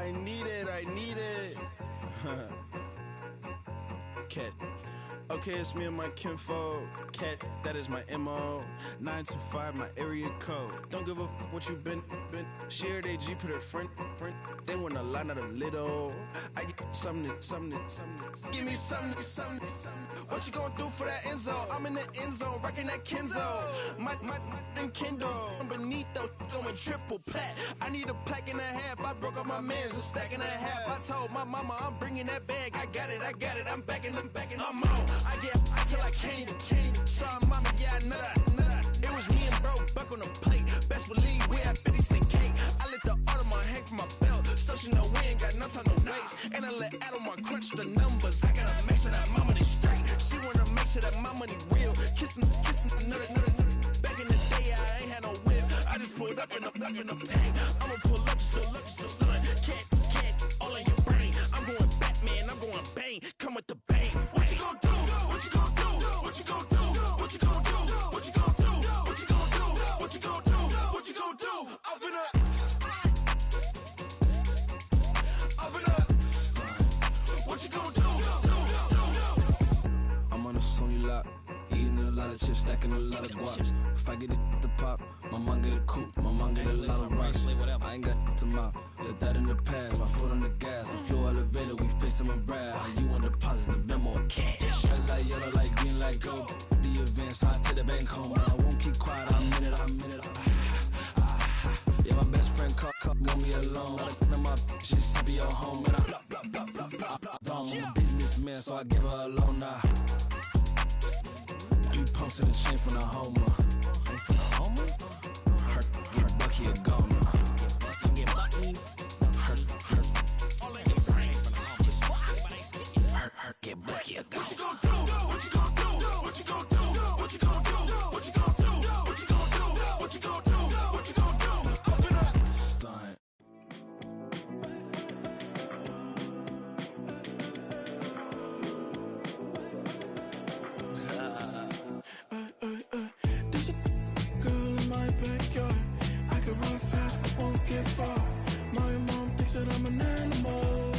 I need it. Cat. Okay, it's me and my kinfolk. Cat, that is my MO. 925, my area code. Don't give a what you been. Shared AG, put her friend. They want a lot, not a little. I get something. Give me something. What you gonna do for that end zone? I'm in the end zone, rocking that Kenzo. My thing Kindle. Beneath though, going triple pack. I need a pack and a half. I broke up my mans, a stack and a half. I told my mama I'm bringing that bag. I got it. I'm backing, I'm on. I get ice till I can't. Sorry, mama, yeah, I know that. It was me and bro, buck on the plate. Best believe we had 50 cent cake. I let the Audemars hang from my belt, so she know we ain't got no time to waste. And I let Audemars crunch the numbers. I gotta make sure that my money straight. She wanna make sure that my money real. Kissing another. Back in the day, I ain't had no whip. I just pulled up in the tank. I'ma pull up just to stun. Cat, all in your brain. I'm going Batman, I'm going bang. Come with the bang. What you gon' do? What you gon' do? What you gon' do? What you gon' do? What you gon' do? What you gon' do? What you gon' do? What you gon' do? I'm finna. What you gon' do? I'm on a Sony lot, eating a lot of chips, stacking a lot of guaps. If I get it to pop, my mom get a coupe, my mom get a lot of rice. I ain't got to mouth, let that in the past. My foot on the gas, I flow elevator, we facing my brad. How you on deposit the memo? Cash. Red like yellow, like green, like gold. The events, I take the bank home. I won't keep quiet, I'm in it. Yeah, my best friend cut, want me alone. None of my bitches happy your home, and I blah. I'm a businessman, so I give her a loan now. 3 pumps in the chain from the Homer. Her Bucky a goner. Her get Bucky a goner. What you gon' do? What you gon' do? What you gon' do? What you gon' do? What you gon' do? What you gon' do? What you gon' do? What you gon' do? I'm finna stunt. There's a girl in my backyard. I can run fast but won't get far. My mom thinks that I'm an animal.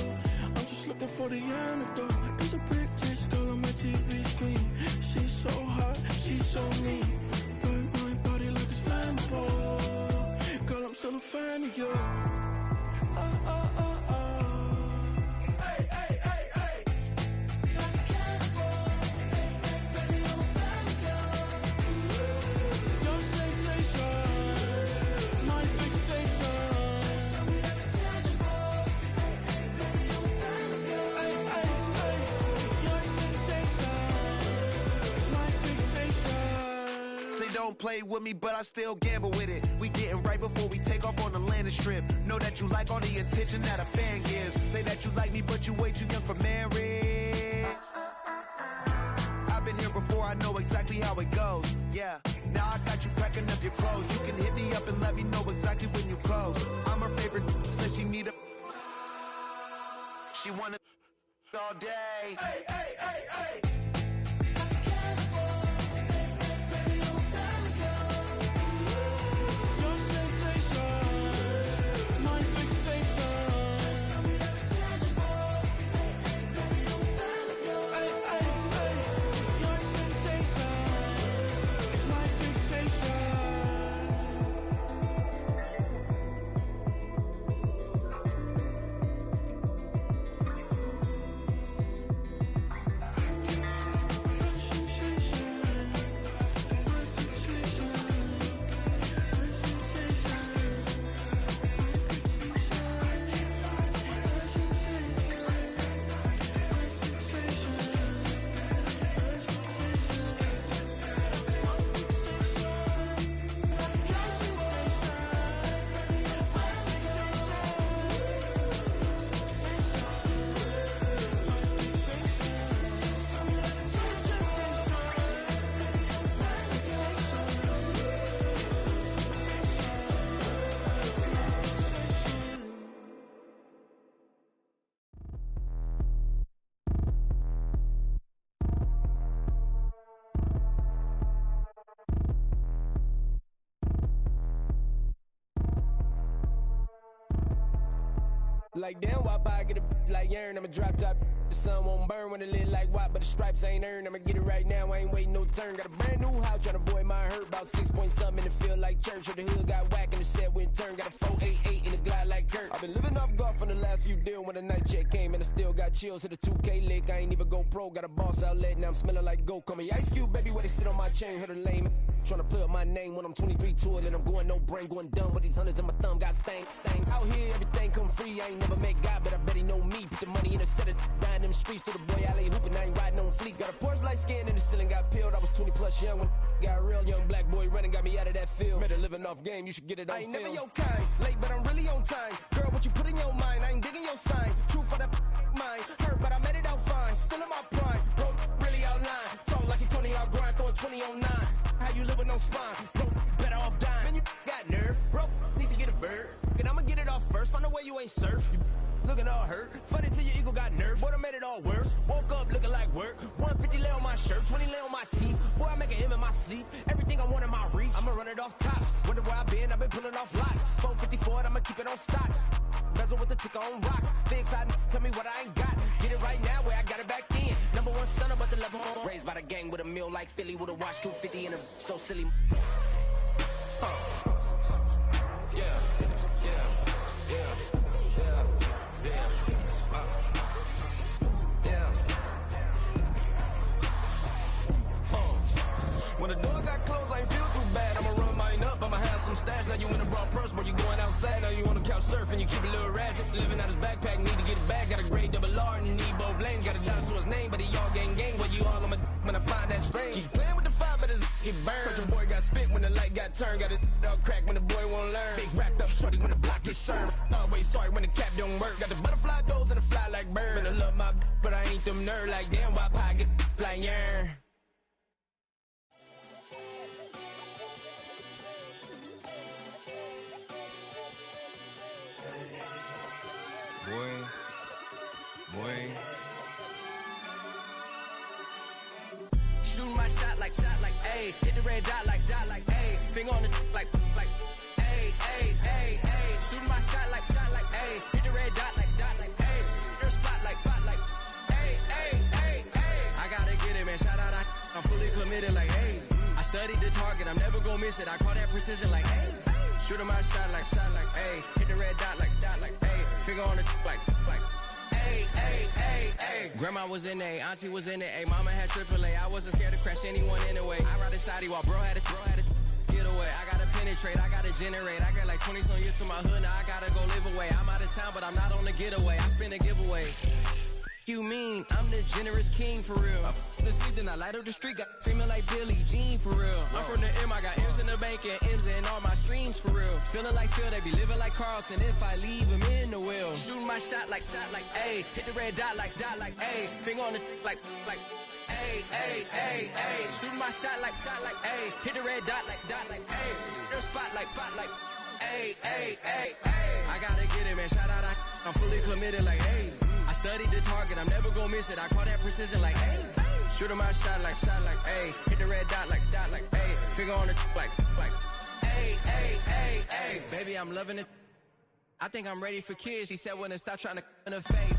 I'm just looking for the antidote. There's a British girl on my TV screen. She's so hot, she's so mean. Burn my body like it's flammable. Girl, I'm still a fan of you. Don't play with me, but I still gamble with it. We getting right before we take off on the landing strip. Know that you like all the attention that a fan gives. Say that you like me, but you way too young for marriage. I've been here before, I know exactly how it goes. Yeah, now I got you packing up your clothes. You can hit me up and let me know exactly when you close. I'm her favorite, says she need a. She wanna all day. Hey. Like damn, why I get a like urn? I'ma drop top. The sun won't burn when it lit like white, but the stripes ain't earned. I'ma get it right now, I ain't waiting no turn. Got a brand new house, tryna avoid my hurt. About 6 point something in the field like church. Or the hood got whack and the set went turn. Got a 488 in the glide like Kurt. I've been living off golf from the last few deals. When the night check came and I still got chills. Hit a 2K lick, I ain't even go pro. Got a boss outlet, now I'm smelling like gold. Call me Ice Cube, baby, where they sit on my chain. Heard a lame tryna play up my name when I'm 23 to it. And I'm going no brain, going dumb with these hundreds in my thumb. Got stank. Out here, everything come free. I ain't never met God, but I bet he know me. Put the money in a set of dying them streets to the boy alley hooping. I ain't riding on fleek. Got a Porsche light scan in the ceiling, got peeled. I was 20 plus young when got real. Young black boy running, got me out of that field. Better living off game, you should get it on film. I ain't never your kind, late but I'm really on time. Girl, what you put in your mind, I ain't digging your sign. True for that mine, hurt but I made it out fine. Still in my prime, bro, really outline. Talk like you Tony out grind, throwing 20 on 9. How you live with no spine, bro, better off dying. Man, you got nerve, bro, need to get a bird. And I'ma get it off first, find a way you ain't surf. You looking all hurt, funny till your ego got nerve. Boy, I made it all worse, woke up looking like work. 150 lay on my shirt, 20 lay on my teeth. Boy, I make an M in my sleep, everything I want in my reach. I'ma run it off tops, wonder where I been, I've been pulling off lots. 454, I'ma keep it on stock. Bezel with the ticker on rocks. Big side, tell me what I ain't got. Get it right now where I got it back then. Number one stunner, but the level on. Raised by the gang with a meal like Philly with a watch 250 and a so silly. Yeah, yeah, yeah, yeah, yeah, yeah. When the door got closed, I ain't feel too bad. I'ma run mine up, I'ma have some stash. Now you in a broad purse, but you going outside. Now you on the couch surfing, you keep a little rat. Living out his backpack, need to get it back. Got a grade double R and need both lanes. Got a dollar to his name, but he all gang. But you all on my when I find that strange. Keep playing with the fire, but his get burned. But your boy got spit when the light got turned. Got it all crack when the boy won't learn. Big wrapped up shorty when the block gets served. Always sorry when the cap don't work. Got the butterfly doors and the fly like bird. And I love my but I ain't them nerd like damn. Why pie get like yarn? Boy. Shooting my shot like, ayy. Hit the red dot like, ayy. Finger on the like, ayy, ayy, ayy, ayy. Shooting my shot like, ayy. Hit the red dot like, ayy. Your spot like, ayy, ayy, ayy, ayy. I gotta get it, man. Shout out, I'm fully committed like, hey. I studied the target, I'm never gonna miss it. I call that precision like, hey. Shooting my shot like, ayy. Hit the red dot like, ayy. Finger on the like, Grandma was in A, auntie was in A, mama had AAA. I wasn't scared to crash anyone anyway. I ride a shotty while bro had a get away. I gotta penetrate, I gotta generate. I got like 20 some years to my hood, now I gotta go live away. I'm out of town, but I'm not on the getaway. I spin a giveaway. You mean I'm the generous king for real? I the sleep, then I light up the street, got screaming like Billie Jean for real. I'm from the M, I got M's in the bank and M's in all my streams for real. Feeling like Phil, they be living like Carlson if I leave him in the wheel. Shooting my shot like, ayy. Hit the red dot like, ayy. Finger on the like, ayy, ayy, ayy, ayy. Shooting my shot like, ayy. Hit the red dot like, ayy. Your spot like, ayy, ayy, ayy, ayy. I gotta get it, man. Shout out, I'm fully committed like, hey. I studied the target, I'm never gonna miss it. I call that precision like, hey. Shooting my shot like, hey. Hit the red dot like, hey. Finger on the like, ayy, ayy, ayy, ayy. Baby, I'm loving it. I think I'm ready for kids. She said when to stop trying to in her face.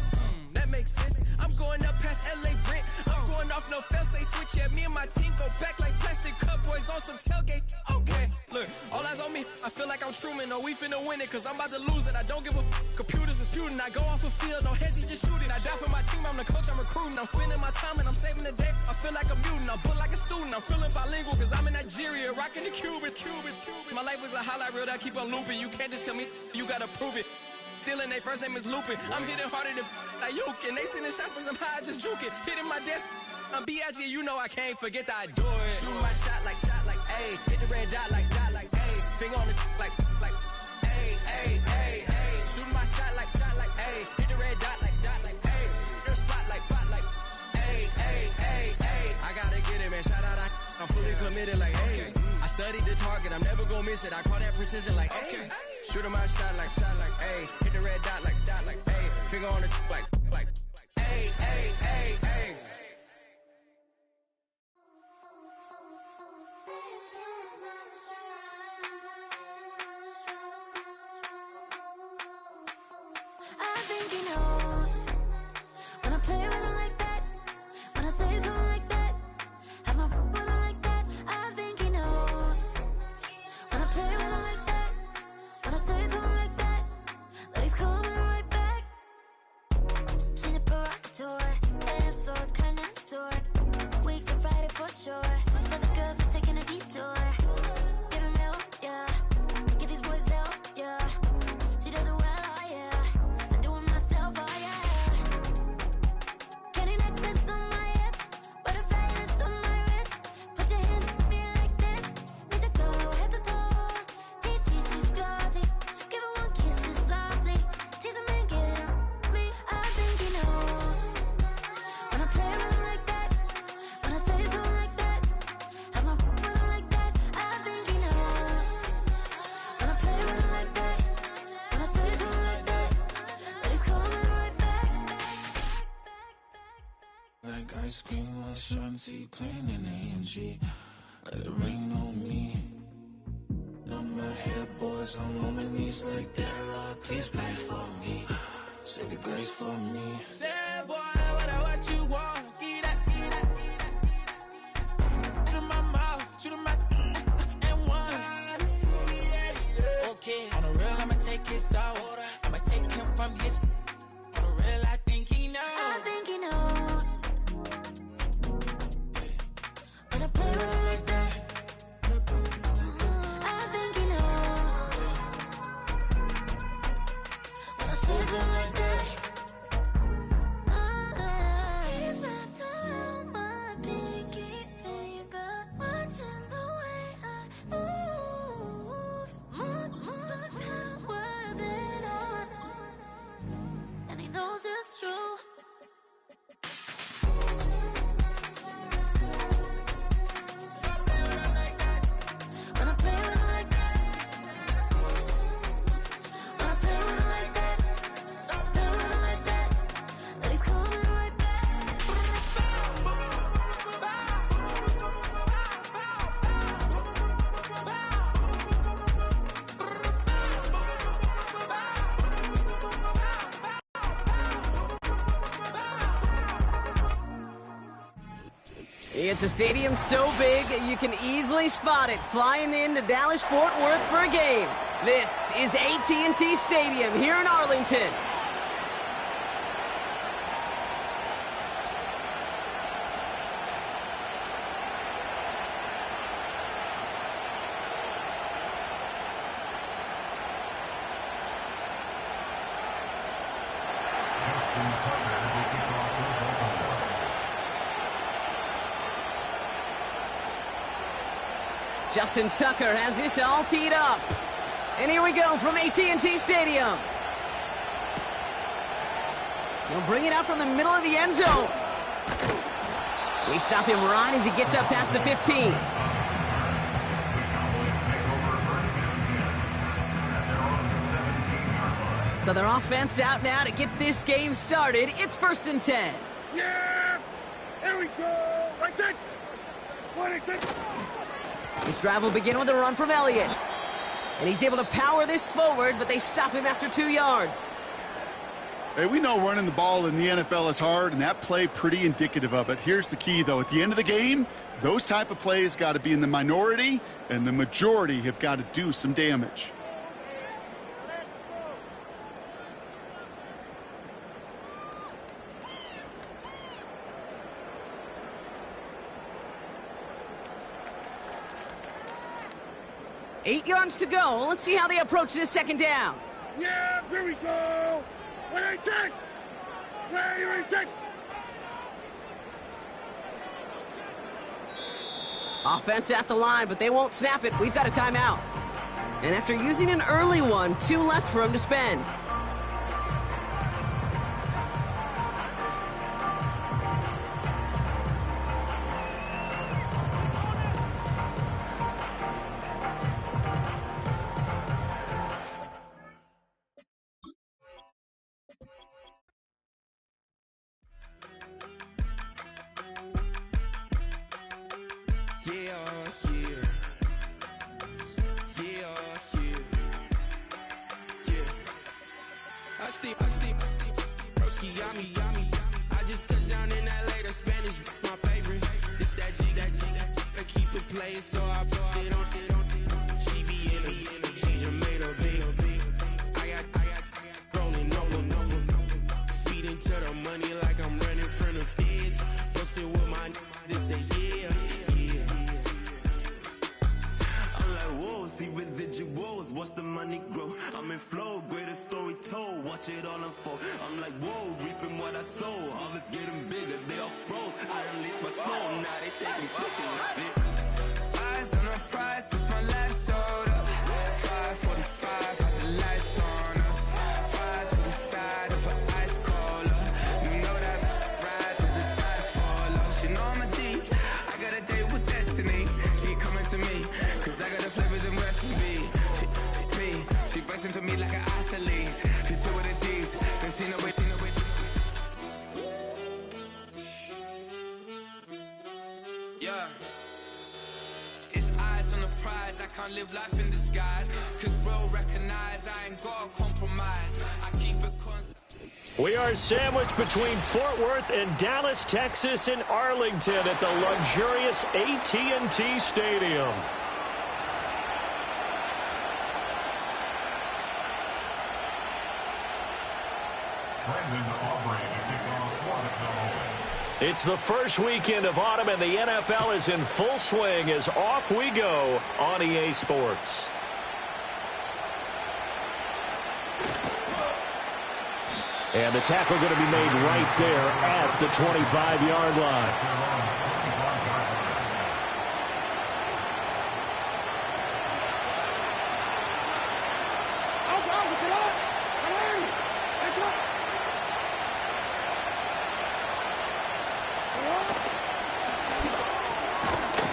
That makes sense. I'm going up past LA Brent. I'm going off no fail, say switch. Yeah, me and my team go back like plastic cowboys on some tailgate. Okay, look, all eyes on me. I feel like I'm Truman. No, we finna win it, cause I'm about to lose it. I don't give a computers disputing. I go off the field, no heads, just shooting. I die for my team, I'm the coach, I'm recruiting. I'm spending my time and I'm saving the day. I feel like a mutant, I'm built like a student. I'm feeling bilingual, cause I'm in Nigeria, rocking the Cubans. My life is a highlight reel that I keep on looping. You can't just tell me, you gotta prove it. Stealing, they first name is Lupin. I'm hitting harder than like Yukin. They sending shots for some high, just juke it. Hitting my desk, I'm B.I.G. You know I can't forget that I do it. Shooting my shot like, ayy. Hit the red dot like, ayy. Finger on the like, ayy, ayy, ayy, ayy. Shooting my shot like, ayy. Hit the red dot like, ayy. Your spot like, ayy, ayy, ayy, ayy. I gotta get it, man. Shout out, I'm fully committed like, hey. I studied the target, I'm never gonna miss it. I call that precision like, hey. Shooting my shot like, ayy. Hit the red dot like, ayy. Finger on the like, ayy, ayy, ayy, ayy. I ice cream, a shanty, playing in AMG. Let it rain on me. On my head, boys, I'm on my knees like that. Lord, please pray for me. Save your grace for me. Say, boy, what you want? Get that. Shoot in my mouth, shoot in my and one. Okay, on the real, I'ma take his out. I'ma take him from his. On the real, I think he knows. I think he knows. When I play with him like that. I think he knows. When I save him like that. He's wrapped around my pinky finger, watching the way I move. More power than on. And he knows it's true. When I play with him like that. When I play with him like that. Play with him like that. That he's coming right back. It's a stadium so big you can easily spot it flying into Dallas-Fort Worth for a game. This is AT&T Stadium here in Arlington. Justin Tucker has this all teed up. And here we go from AT&T Stadium. He'll bring it out from the middle of the end zone. We stop him right as he gets up past the 15. So their offense out now to get this game started. It's 1st and 10. Yeah! Here we go! Right it! This drive will begin with a run from Elliott. And he's able to power this forward, but they stop him after 2 yards. Hey, we know running the ball in the NFL is hard, and that play pretty indicative of it. Here's the key, though. At the end of the game, those type of plays got to be in the minority, and the majority have got to do some damage. Eight yards to go. Let's see how they approach this second down. Yeah, here we go. What I say? Where you say? Offense at the line, but they won't snap it. We've got a timeout. And after using an early one, 2 left for him to spend. I just touched down in LA, the Spanish, my favorite. This that G, I keep it playing, so I put it on. She be in a, she just made a big. I got rolling over, speeding to the money like I'm running from the feds. Posted with my this a yeah. I'm like, whoa, see residuals, watch the money grow. I'm in flow, greatest story told, watch it all unfold. I'm like, whoa, reaping what I sow. Harvest getting bigger, they all froze. I release my soul, now they taking pictures of it. Eyes on the prize, since my last sold up. 5:45, had the lights on us. Fries to the side of an ice cola. You know that ride till the tires fall off. She know I'm a D, I got a date with destiny. She coming to me, cause I got the flavors in recipe. She bustin' to me like an athlete. She took with the G's, cause she know it. around, live life in disguise. Cause real recognize I ain't gotta compromise. I keep it constant. We are sandwiched between Fort Worth and Dallas, Texas, and Arlington at the luxurious AT&T Stadium. It's the first weekend of autumn, and the NFL is in full swing as off we go on EA Sports. And the tackle going to be made right there at the 25-yard line.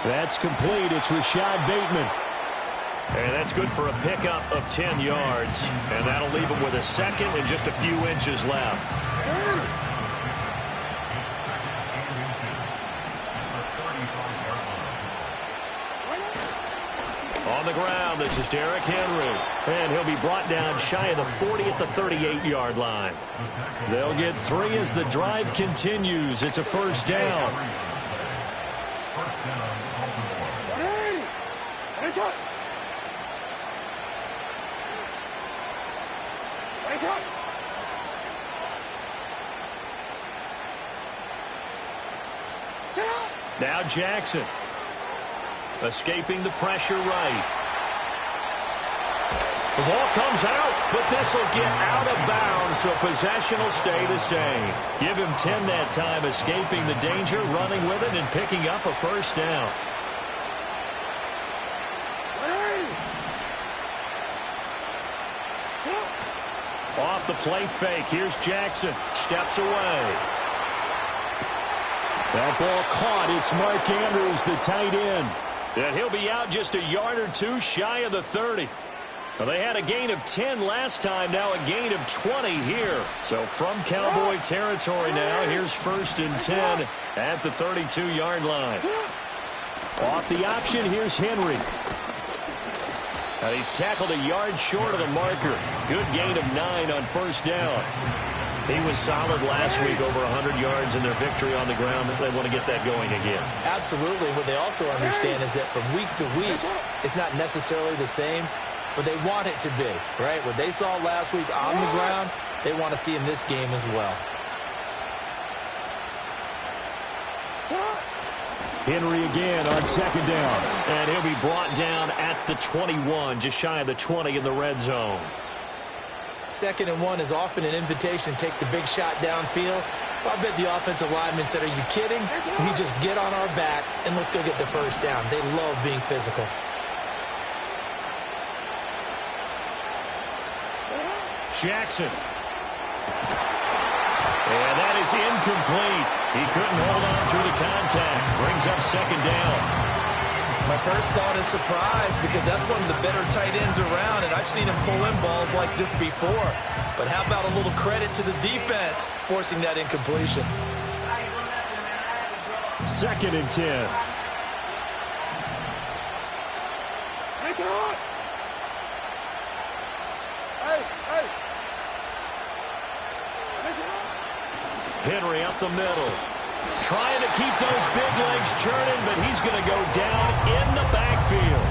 That's complete. It's Rashad Bateman. And that's good for a pickup of 10 yards. And that'll leave him with a second and just a few inches left. On the ground, this is Derrick Henry. And he'll be brought down shy of the 40 at the 38-yard line. They'll get 3 as the drive continues. It's a first down. Now Jackson, escaping the pressure right. The ball comes out, but this will get out of bounds, so possession will stay the same. Give him 10 that time, escaping the danger, running with it, and picking up a first down. Off the play fake, here's Jackson, steps away. That ball caught. It's Mark Andrews, the tight end. And he'll be out just a yard or two shy of the 30. Well, they had a gain of 10 last time, now a gain of 20 here. So from Cowboy territory now, here's 1st and 10 at the 32-yard line. Off the option, here's Henry. Now he's tackled a yard short of the marker. Good gain of 9 on first down. He was solid last week, over 100 yards in their victory on the ground. They want to get that going again. Absolutely. What they also understand is that from week to week, it's not necessarily the same, but they want it to be, right? What they saw last week on the ground, they want to see in this game as well. Henry again on second down. And he'll be brought down at the 21, just shy of the 20 in the red zone. 2nd and 1 is often an invitation to take the big shot downfield. I bet the offensive lineman said, are you kidding? We just get on our backs and let's go get the first down. They love being physical. Jackson. And that is incomplete. He couldn't hold on through the contact. Brings up 2nd down. My first thought is surprise, because that's one of the better tight ends around, and I've seen him pull in balls like this before. But how about a little credit to the defense forcing that incompletion? 2nd and 10. Henry up the middle. Trying to keep those big legs churning, but he's going to go down in the backfield.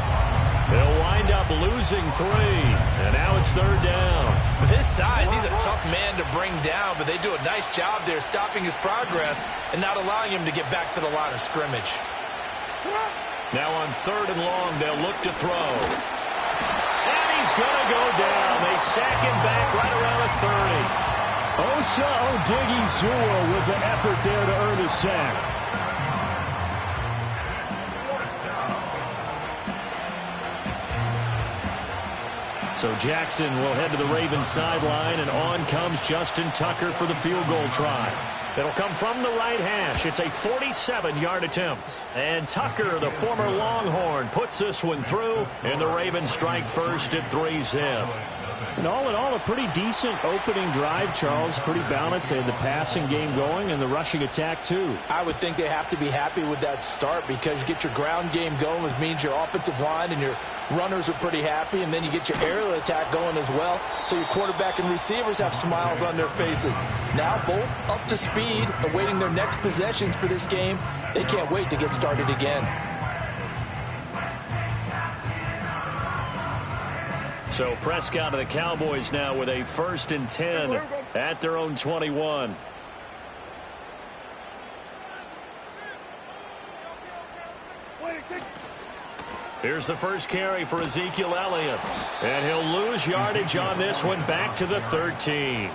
They'll wind up losing 3, and now it's 3rd down. With his size, he's a tough man to bring down, but they do a nice job there stopping his progress and not allowing him to get back to the line of scrimmage. Now on 3rd and long, they'll look to throw. And he's going to go down. They sack him back right around the 30. Osa Odighizuwa with the effort there to earn a sack. So Jackson will head to the Ravens sideline, and on comes Justin Tucker for the field goal try. It'll come from the right hash. It's a 47-yard attempt. And Tucker, the former Longhorn, puts this one through, and the Ravens strike first at 3-zip. And all in all, a pretty decent opening drive, Charles. Pretty balanced. They had the passing game going and the rushing attack, too. I would think they have to be happy with that start because you get your ground game going, which means your offensive line and your runners are pretty happy, and then you get your aerial attack going as well, so your quarterback and receivers have smiles on their faces. Now both up to speed, awaiting their next possessions for this game. They can't wait to get started again. So Prescott of the Cowboys now with a 1st and 10 at their own 21. Here's the first carry for Ezekiel Elliott. And he'll lose yardage on this one, back to the 13.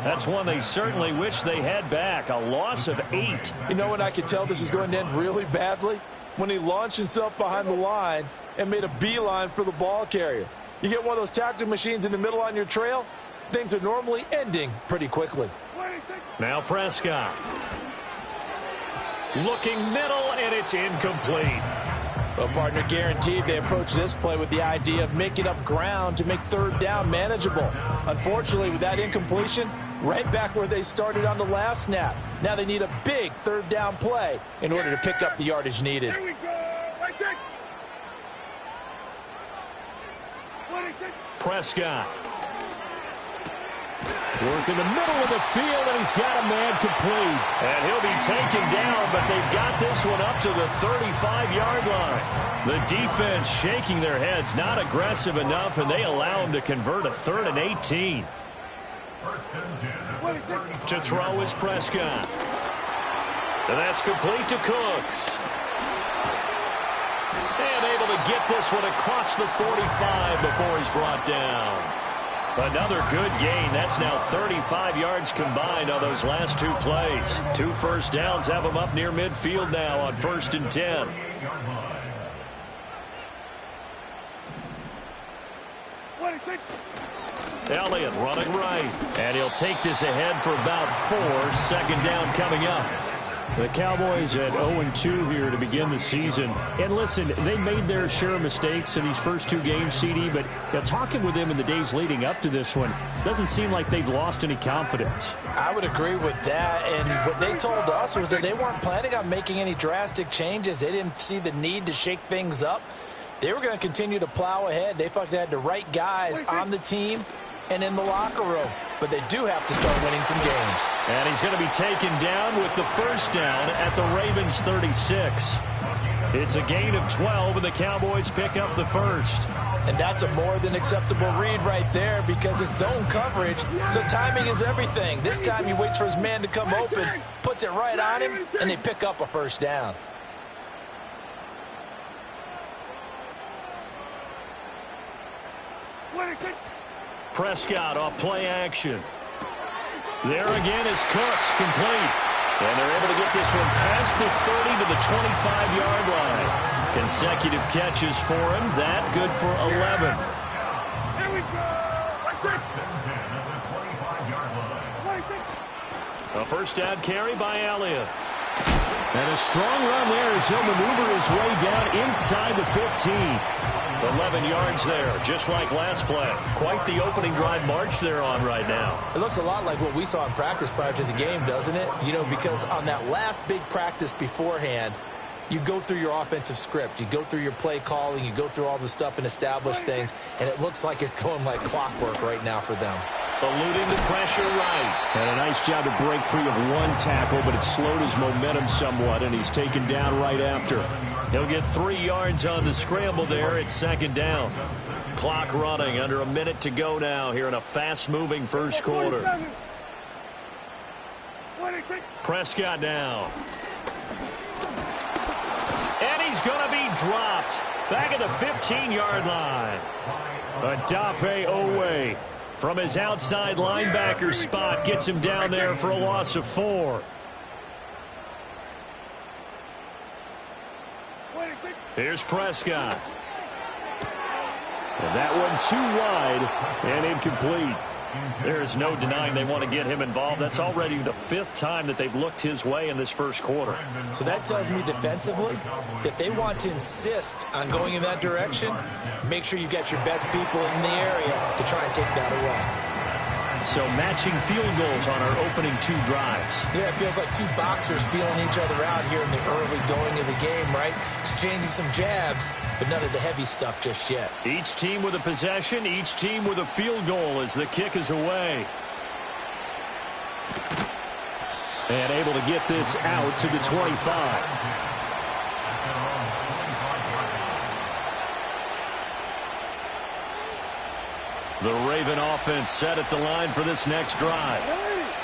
That's one they certainly wish they had back. A loss of 8. You know when I could tell this is going to end really badly? When he launched himself behind the line and made a beeline for the ball carrier. You get one of those tackling machines in the middle on your trail, things are normally ending pretty quickly. Now Prescott. Looking middle, and it's incomplete. Well, partner, guaranteed they approach this play with the idea of making up ground to make 3rd down manageable. Unfortunately, with that incompletion, right back where they started on the last snap. Now they need a big 3rd down play in order to pick up the yardage needed. Here we go. Right there. Prescott. Work in the middle of the field, and he's got a man complete. And he'll be taken down, but they've got this one up to the 35-yard line. The defense shaking their heads, not aggressive enough, and they allow him to convert a 3rd and 18. To throw is Prescott. And that's complete to Cooks. And able to get this one across the 45 before he's brought down. Another good gain. That's now 35 yards combined on those last 2 plays. 2 first downs have them up near midfield now on 1st and 10. Elliott running right. And he'll take this ahead for about 4. 2nd down coming up. The Cowboys at 0-2 here to begin the season. And listen, they made their share of mistakes in these first 2 games, CD, but talking with them in the days leading up to this one, doesn't seem like they've lost any confidence. I would agree with that, and what they told us was that they weren't planning on making any drastic changes. They didn't see the need to shake things up. They were going to continue to plow ahead. They felt like they had the right guys on the team and in the locker room. But they do have to start winning some games. And he's going to be taken down with the 1st down at the Ravens 36. It's a gain of 12, and the Cowboys pick up the 1st. And that's a more than acceptable read right there because it's zone coverage, so timing is everything. This time he waits for his man to come open, puts it right on him, and they pick up a 1st down. Prescott off play action. There again is Cooks, complete. And they're able to get this one past the 30 to the 25-yard line. Consecutive catches for him. That good for 11. Here we go. A 1st down carry by Elliott. And a strong run there as he'll maneuver his way down inside the 15. 11 yards there, just like last play. Quite the opening drive march they're on right now. It looks a lot like what we saw in practice prior to the game, doesn't it? You know, because on that last big practice beforehand, you go through your offensive script. You go through your play calling. You go through all the stuff and establish things. And it looks like it's going like clockwork right now for them. Eluding the pressure right. And a nice job to break free of 1 tackle, but it slowed his momentum somewhat, and he's taken down right after. He'll get 3 yards on the scramble there at 2nd down. Clock running, under a minute to go now here in a fast-moving first quarter. Prescott now. And he's going to be dropped back at the 15-yard line. Adafe Owe from his outside linebacker spot gets him down there for a loss of 4. Here's Prescott. And that one too wide and incomplete. There's no denying they want to get him involved. That's already the 5th time that they've looked his way in this first quarter. So that tells me defensively that they want to insist on going in that direction. Make sure you've got your best people in the area to try and take that away. So matching field goals on our opening 2 drives. Yeah, it feels like 2 boxers feeling each other out here in the early going of the game, right? Exchanging some jabs, but none of the heavy stuff just yet. Each team with a possession, each team with a field goal as the kick is away. And able to get this out to the 25. The Raven offense set at the line for this next drive.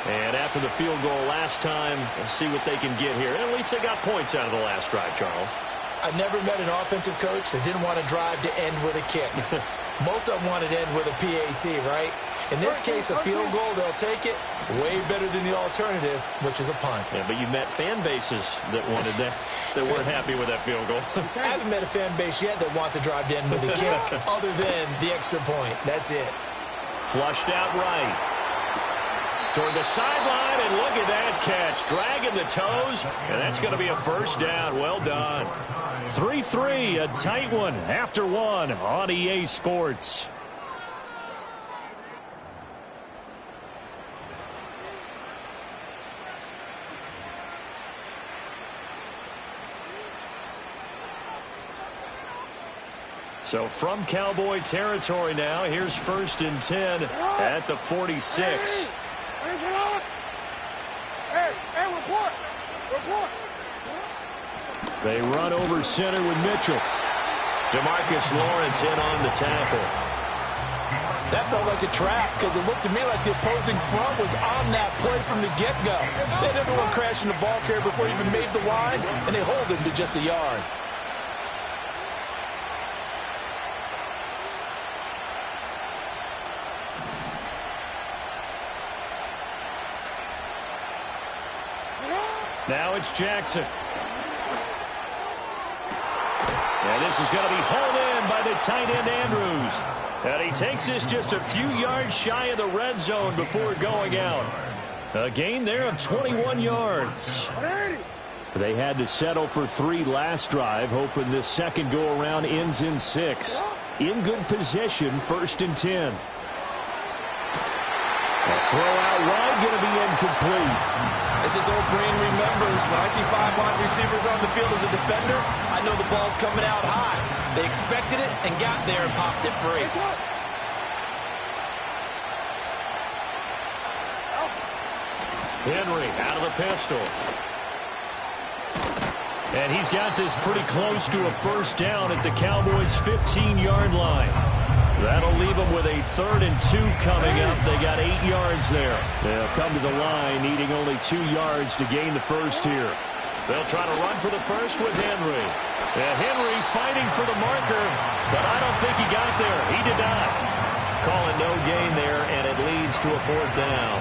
And after the field goal last time, we'll see what they can get here. At least they got points out of the last drive, Charles. I've never met an offensive coach that didn't want to drive to end with a kick. Most of them want to end with a PAT, right? In this case, a field goal, they'll take it. Way better than the alternative, which is a punt. Yeah, but you met fan bases that wanted that, that weren't happy with that field goal. I haven't met a fan base yet that wants to drive to end with a kick other than the extra point. That's it. Flushed out right. Toward the sideline, and look at that catch. Dragging the toes, and that's going to be a first down. Well done. 3-3, a tight one after 1 on EA Sports. So from Cowboy territory now, here's 1st and 10 at the 46. They run over center with Mitchell. DeMarcus Lawrence in on the tackle. That felt like a trap because it looked to me like the opposing front was on that play from the get-go. They had everyone crashing the ball carrier before he even made the line, and they hold him to just a yard. Now it's Jackson. And this is going to be hauled in by the tight end Andrews. And he takes this just a few yards shy of the red zone before going out. A gain there of 21 yards. They had to settle for 3 last drive, hoping this second go-around ends in 6. In good position, 1st and 10. A throw out wide, going to be incomplete. As his old brain remembers, when I see 5 wide receivers on the field as a defender, I know the ball's coming out high. They expected it and got there and popped it free. Henry out of the pistol. And he's got this pretty close to a first down at the Cowboys' 15-yard line. That'll leave them with a 3rd and 2 coming up. They got 8 yards there. They'll come to the line needing only 2 yards to gain the first here. They'll try to run for the first with Henry. And Henry fighting for the marker, but I don't think he got there. He did not. Calling no gain there, and it leads to a 4th down.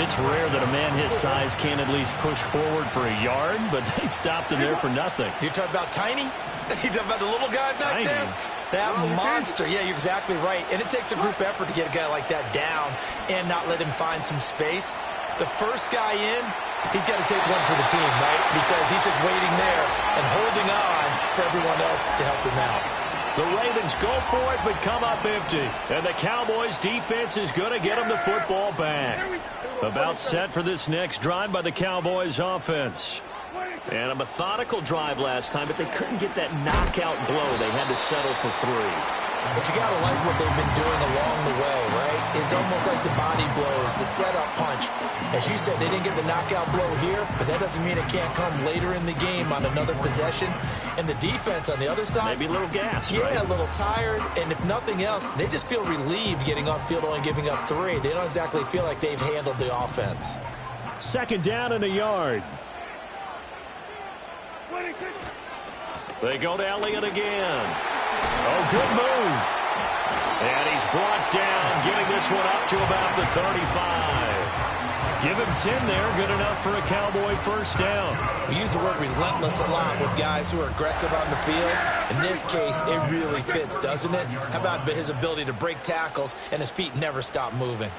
It's rare that a man his size can at least push forward for a yard, but they stopped him there for nothing. You're talking about Tiny? You talking about the little guy back there? That monster. Yeah, you're exactly right. And it takes a group effort to get a guy like that down and not let him find some space. The first guy in, he's got to take one for the team, right? Because he's just waiting there and holding on for everyone else to help him out. The Ravens go for it, but come up empty. And the Cowboys defense is going to get them the football back. About set for this next drive by the Cowboys offense. And a methodical drive last time, but they couldn't get that knockout blow. They had to settle for 3. But you got to like what they've been doing along the way, right? It's almost like the body blows, the setup punch. As you said, they didn't get the knockout blow here, but that doesn't mean it can't come later in the game on another possession. And the defense on the other side, maybe a little gas, yeah, right? A little tired. And if nothing else, they just feel relieved getting off field only giving up 3. They don't exactly feel like they've handled the offense. 2nd down and a yard. They go to Elliott again. Oh, good move. And he's brought down, getting this one up to about the 35. Give him 10 there. Good enough for a Cowboy first down. We use the word relentless a lot with guys who are aggressive on the field. In this case, it really fits, doesn't it? How about his ability to break tackles and his feet never stop moving?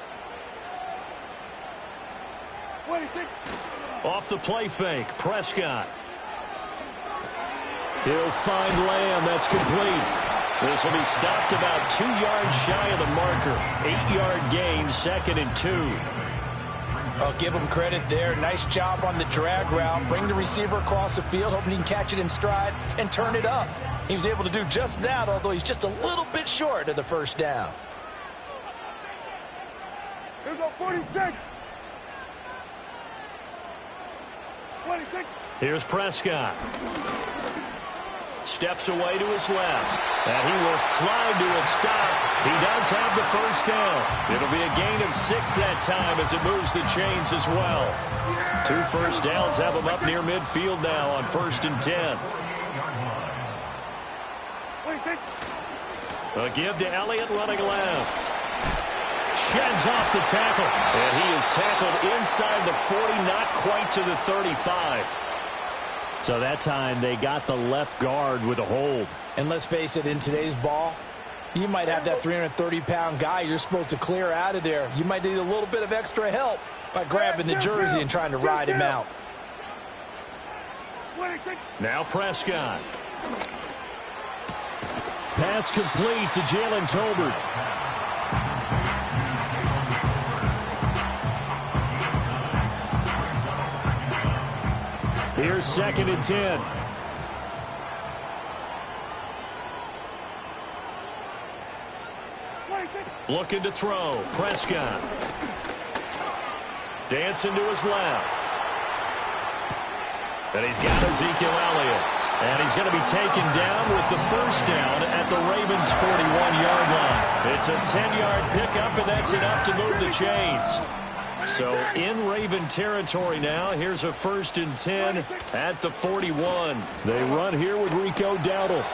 Off the play fake, Prescott. He'll find Lamb. That's complete. This will be stopped about 2 yards shy of the marker. 8-yard gain, 2nd and 2. I'll give him credit there. Nice job on the drag route. Bring the receiver across the field, hoping he can catch it in stride and turn it up. He was able to do just that, although he's just a little bit short of the first down. Here we go, 46. 26. Here's Prescott. Steps away to his left. And he will slide to a stop. He does have the first down. It'll be a gain of 6 that time as it moves the chains as well. 2 first downs have him up near midfield now on 1st and 10. A give to Elliott running left. Sheds off the tackle. And he is tackled inside the 40, not quite to the 35. So that time they got the left guard with a hold. And let's face it, in today's ball, you might have that 330-pound guy you're supposed to clear out of there. You might need a little bit of extra help by grabbing the jersey and trying to ride him out. Now Prescott. Pass complete to Jalen Tolbert. Here's 2nd and 10. Looking to throw. Prescott. Dancing to his left. And he's got Ezekiel Elliott. And he's going to be taken down with the first down at the Ravens' 41-yard line. It's a 10-yard pickup, and that's enough to move the chains. So in Raven territory now. Here's a 1st and 10 at the 41. They run here with Rico Dowdle.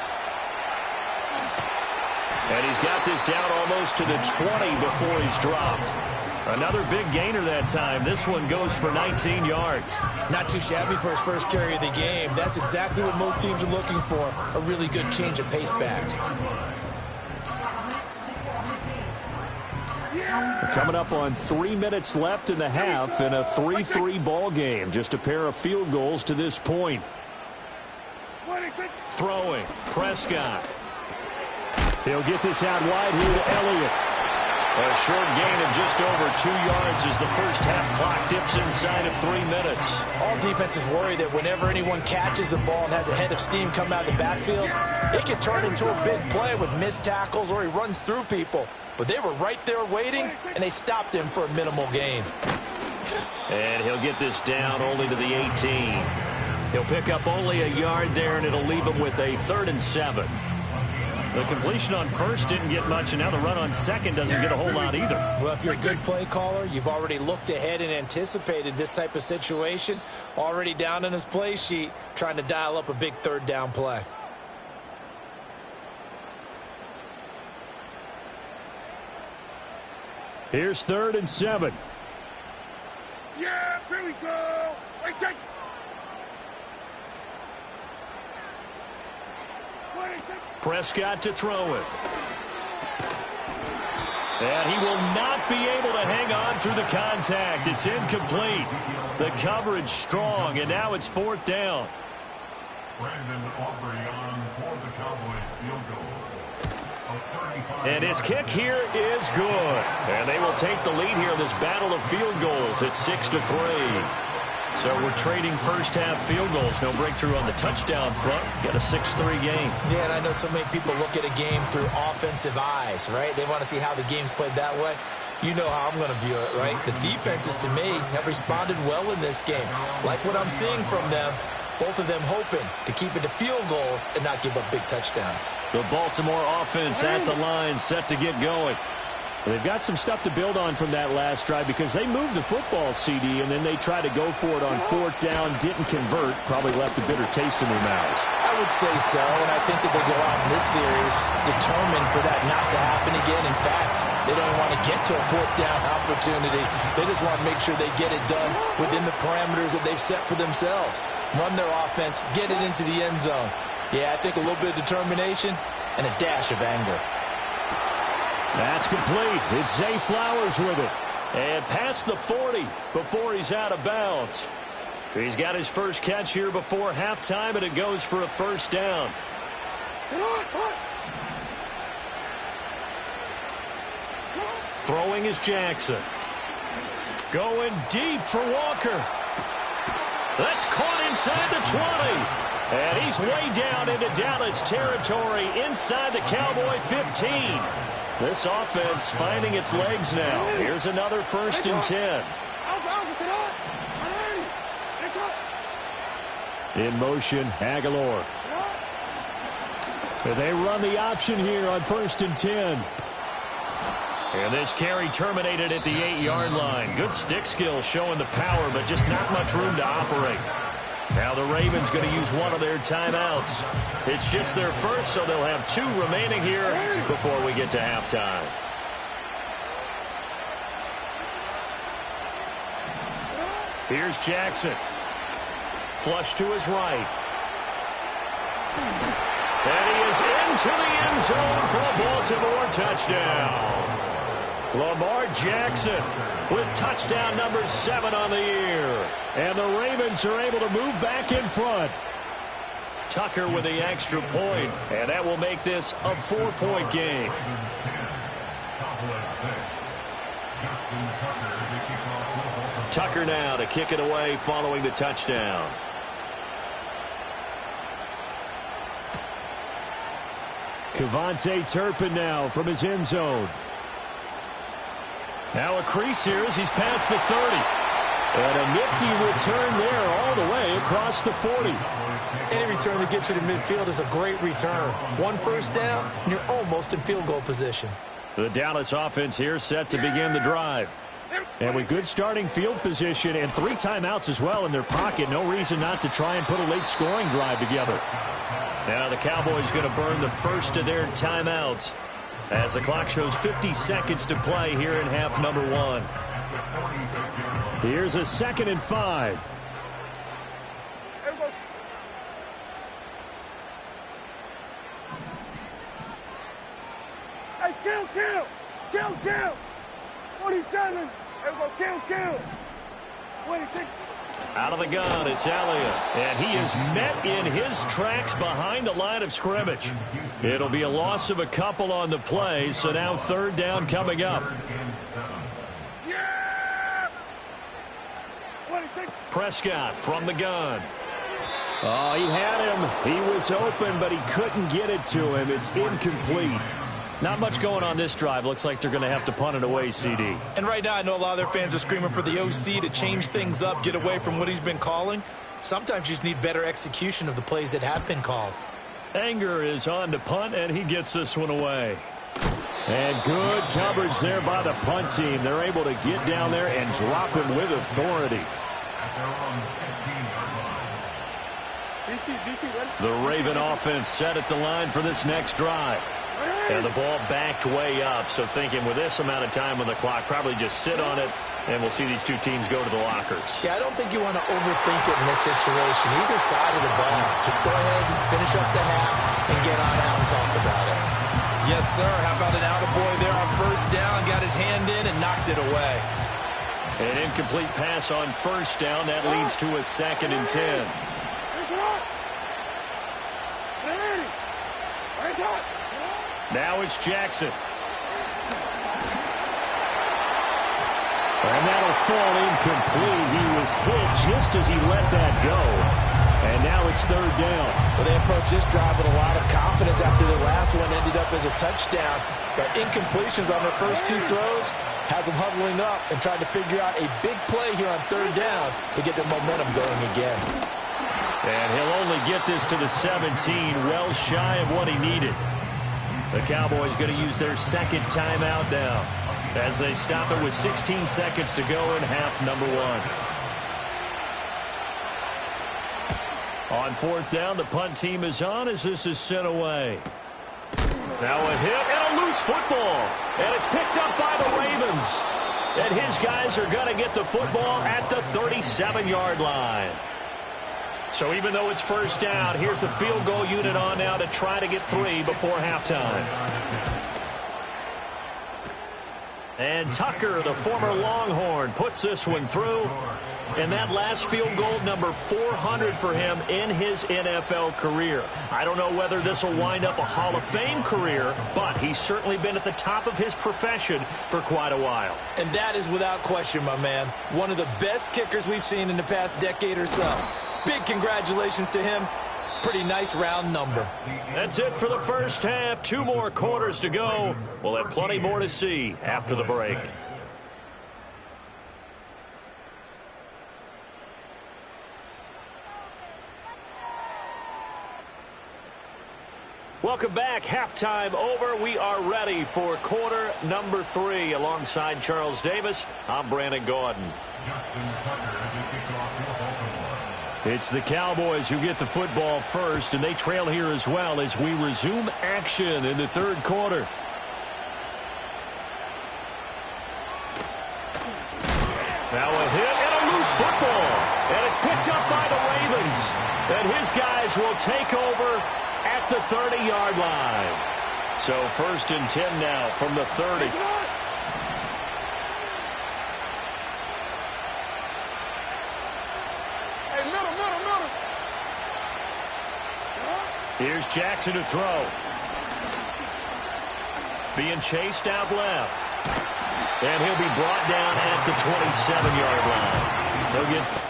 And he's got this down almost to the 20 before he's dropped. Another big gainer that time. This one goes for 19 yards. Not too shabby for his first carry of the game. That's exactly what most teams are looking for. A really good change of pace back. Coming up on 3 minutes left in the half in a 3-3 ball game. Just a pair of field goals to this point. Throwing. Prescott. He'll get this out wide here to Elliott. A short gain of just over 2 yards as the first half clock dips inside of 3 minutes. All defenses worry that whenever anyone catches the ball and has a head of steam come out of the backfield, it can turn into a big play with missed tackles or he runs through people. But they were right there waiting, and they stopped him for a minimal gain. And he'll get this down only to the 18. He'll pick up only a yard there, and it'll leave him with a 3rd and 7. The completion on first didn't get much, and now the run on second doesn't get a whole lot either. Well, if you're a good play caller, you've already looked ahead and anticipated this type of situation. Already down in his play sheet, trying to dial up a big 3rd down play. Here's 3rd and 7. Yeah, here we go. Wait, take. Prescott to throw it. And he will not be able to hang on through the contact. It's incomplete. The coverage strong, and now it's 4th down. Brandon Aubrey on for the Cowboys field goal. And his kick here is good. And they will take the lead here in this battle of field goals at 6-3. So we're trading first half field goals. No breakthrough on the touchdown front. Got a 6-3 game. Yeah, and I know so many people look at a game through offensive eyes, right? They want to see how the game's played that way. You know how I'm going to view it, right? The defenses, to me, have responded well in this game. Like what I'm seeing from them. Both of them hoping to keep it to field goals and not give up big touchdowns. The Baltimore offense at the line, set to get going. They've got some stuff to build on from that last drive because they moved the football, CD, and then they tried to go for it on 4th down, didn't convert, probably left a bitter taste in their mouths. I would say so, and I think that they go out in this series determined for that not to happen again. In fact, They don't even want to get to a fourth down opportunity. They just want to make sure they get it done within the parameters that they've set for themselves. Run their offense, get it into the end zone. Yeah, I think a little bit of determination and a dash of anger. That's complete. It's Zay Flowers with it. And past the 40 before he's out of bounds. He's got his first catch here before halftime, and it goes for a first down. Throwing is Jackson. Going deep for Walker. That's caught inside the 20. And he's way down into Dallas territory inside the Cowboy 15. This offense finding its legs now. Here's another 1st and 10. In motion, Aguilar. They run the option here on 1st and 10. And this carry terminated at the 8-yard line. Good stick skill showing the power, but just not much room to operate. Now the Ravens going to use one of their timeouts. It's just their first, so they'll have 2 remaining here before we get to halftime. Here's Jackson. Flush to his right. And he is into the end zone for a Baltimore touchdown. Lamar Jackson with touchdown number 7 on the year. And the Ravens are able to move back in front. Tucker with the extra point, and that will make this a 4-point game. Tucker now to kick it away following the touchdown. Kevontae Turpin now from his end zone. Now a crease here as he's past the 30. And a nifty return there all the way across the 40. Any return that gets you to midfield is a great return. 1 first down, and you're almost in field goal position. The Dallas offense here set to begin the drive. And with good starting field position and 3 timeouts as well in their pocket, no reason not to try and put a late scoring drive together. Now the Cowboys going to burn the first of their timeouts as the clock shows 50 seconds to play here in half number 1. Here's a 2nd and 5. Hey, kill. 47. Kill. 26. Out of the gun, it's Elliott. And he is met in his tracks behind the line of scrimmage. It'll be a loss of a couple on the play, so now 3rd down coming up. Prescott from the gun. Oh, he had him. He was open, but he couldn't get it to him. It's incomplete. Not much going on this drive. Looks like they're going to have to punt it away, CD. And right now, I know a lot of their fans are screaming for the OC to change things up, get away from what he's been calling. Sometimes you just need better execution of the plays that have been called. Anger is on to punt, and he gets this one away. And good coverage there by the punt team. They're able to get down there and drop him with authority. The Raven offense set at the line for this next drive. And the ball backed way up, so thinking with this amount of time on the clock, probably just sit on it, and we'll see these 2 teams go to the lockers. Yeah, I don't think you want to overthink it in this situation. Either side of the ball. Just go ahead and finish up the half and get on out and talk about it. Yes, sir. How about an attaboy there on 1st down? Got his hand in and knocked it away. An incomplete pass on 1st down. That leads to a 2nd and 10. Now it's Jackson. And that'll fall incomplete. He was hit just as he let that go. And now it's 3rd down. Well, they approached this drive with a lot of confidence after the last one ended up as a touchdown. But incompletions on their first 2 throws has them huddling up and trying to figure out a big play here on 3rd down to get their momentum going again. And he'll only get this to the 17, well shy of what he needed. The Cowboys going to use their 2nd timeout now as they stop it with 16 seconds to go in half number 1. On 4th down, the punt team is on as this is sent away. Now a hit and a a loose football. And it's picked up by the Ravens. And his guys are going to get the football at the 37-yard line. So even though it's first down, here's the field goal unit on now to try to get 3 before halftime. And Tucker, the former Longhorn, puts this one through. And that last field goal, number 400 for him in his NFL career. I don't know whether this will wind up a Hall of Fame career, but he's certainly been at the top of his profession for quite a while. And that is without question, my man. One of the best kickers we've seen in the past decade or so. Big congratulations to him. Pretty nice round number. That's it for the first half. 2 more quarters to go. We'll have plenty more to see after the break. Welcome back. Halftime over. We are ready for quarter number 3. Alongside Charles Davis, I'm Brandon Gordon. It's the Cowboys who get the football first, and they trail here as well as we resume action in the third quarter. Now a hit and a loose football, and it's picked up by the Ravens. And his guys will take over at the 30-yard line. So 1st and 10 now from the 30. Here's Jackson to throw. Being chased out left. And he'll be brought down at the 27-yard line. He'll get...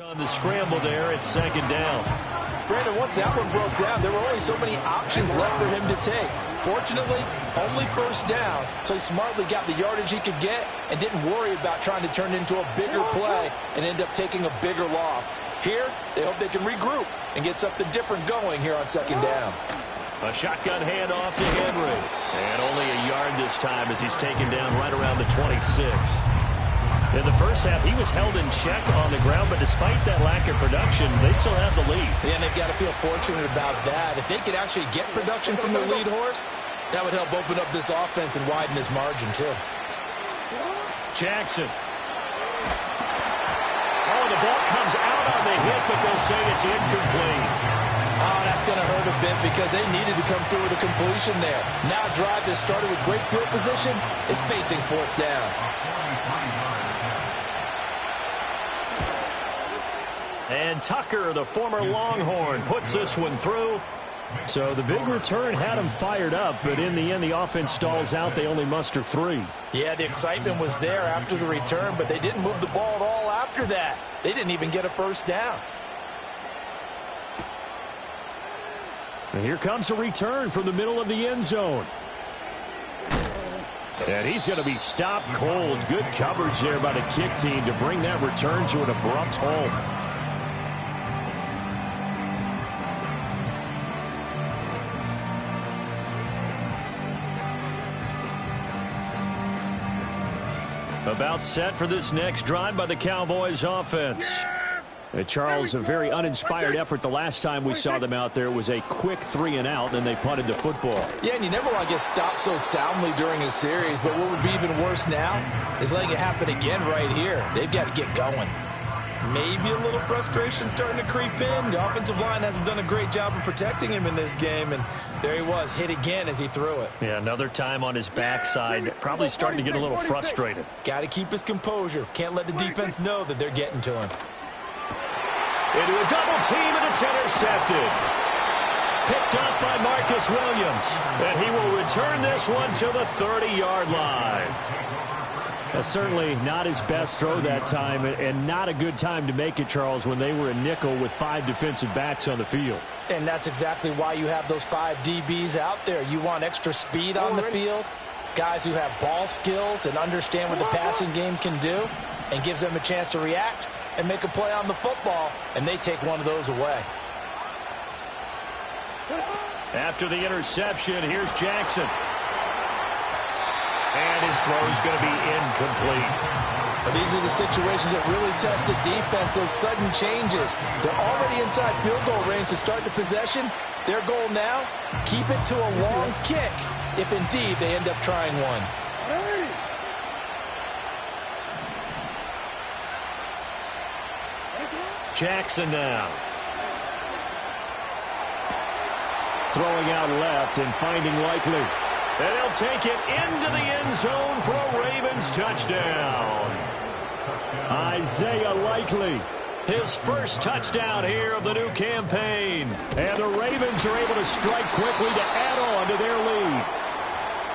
on the scramble there at 2nd down. Brandon, once that one broke down, there were only so many options left for him to take. Fortunately, only first down, so he smartly got the yardage he could get and didn't worry about trying to turn it into a bigger play and end up taking a bigger loss. Here, they hope they can regroup and get something different going here on 2nd down. A shotgun handoff to Henry. And only a yard this time as he's taken down right around the 26. In the first half, he was held in check on the ground, but despite that lack of production, they still have the lead. Yeah, and they've got to feel fortunate about that. If they could actually get production from their lead horse, that would help open up this offense and widen this margin, too. Jackson. Oh, the ball comes out on the hit, but they'll say it's incomplete. Oh, that's going to hurt a bit because they needed to come through with a completion there. Now a drive that started with great field position is facing 4th down. And Tucker, the former Longhorn, puts this one through. So the big return had him fired up, but in the end, the offense stalls out. They only muster 3. Yeah, the excitement was there after the return, but they didn't move the ball at all after that. They didn't even get a first down. And here comes a return from the middle of the end zone. And he's going to be stopped cold. Good coverage there by the kick team to bring that return to an abrupt halt. About set for this next drive by the Cowboys offense. Charles, a very uninspired effort the last time we saw them out there. It was a quick 3-and-out, and they punted the football. Yeah, and you never want to get stopped so soundly during a series, but what would be even worse now is letting it happen again right here. They've got to get going. Maybe a little frustration starting to creep in. The offensive line hasn't done a great job of protecting him in this game, and there he was, hit again as he threw it. Yeah, another time on his backside, probably starting to get a little frustrated. Got to keep his composure. Can't let the defense know that they're getting to him. Into a double team, and it's intercepted. Picked up by Marcus Williams, and he will return this one to the 30-yard line. Certainly not his best throw that time, and not a good time to make it, Charles, when they were a nickel with 5 defensive backs on the field. And that's exactly why you have those 5 DBs out there. You want extra speed on the field, guys who have ball skills and understand what the passing game can do. and gives them a chance to react and make a play on the football, and they take one of those away. After the interception, here's Jackson. And his throw is going to be incomplete. These are the situations that really test the defense, those sudden changes. They're already inside field goal range to start the possession. Their goal now, keep it to a long kick, if indeed they end up trying one. Jackson now. Throwing out left and finding Likely. And he'll take it into the end zone for a Ravens touchdown. Isaiah Likely, his first touchdown here of the new campaign. And the Ravens are able to strike quickly to add on to their lead.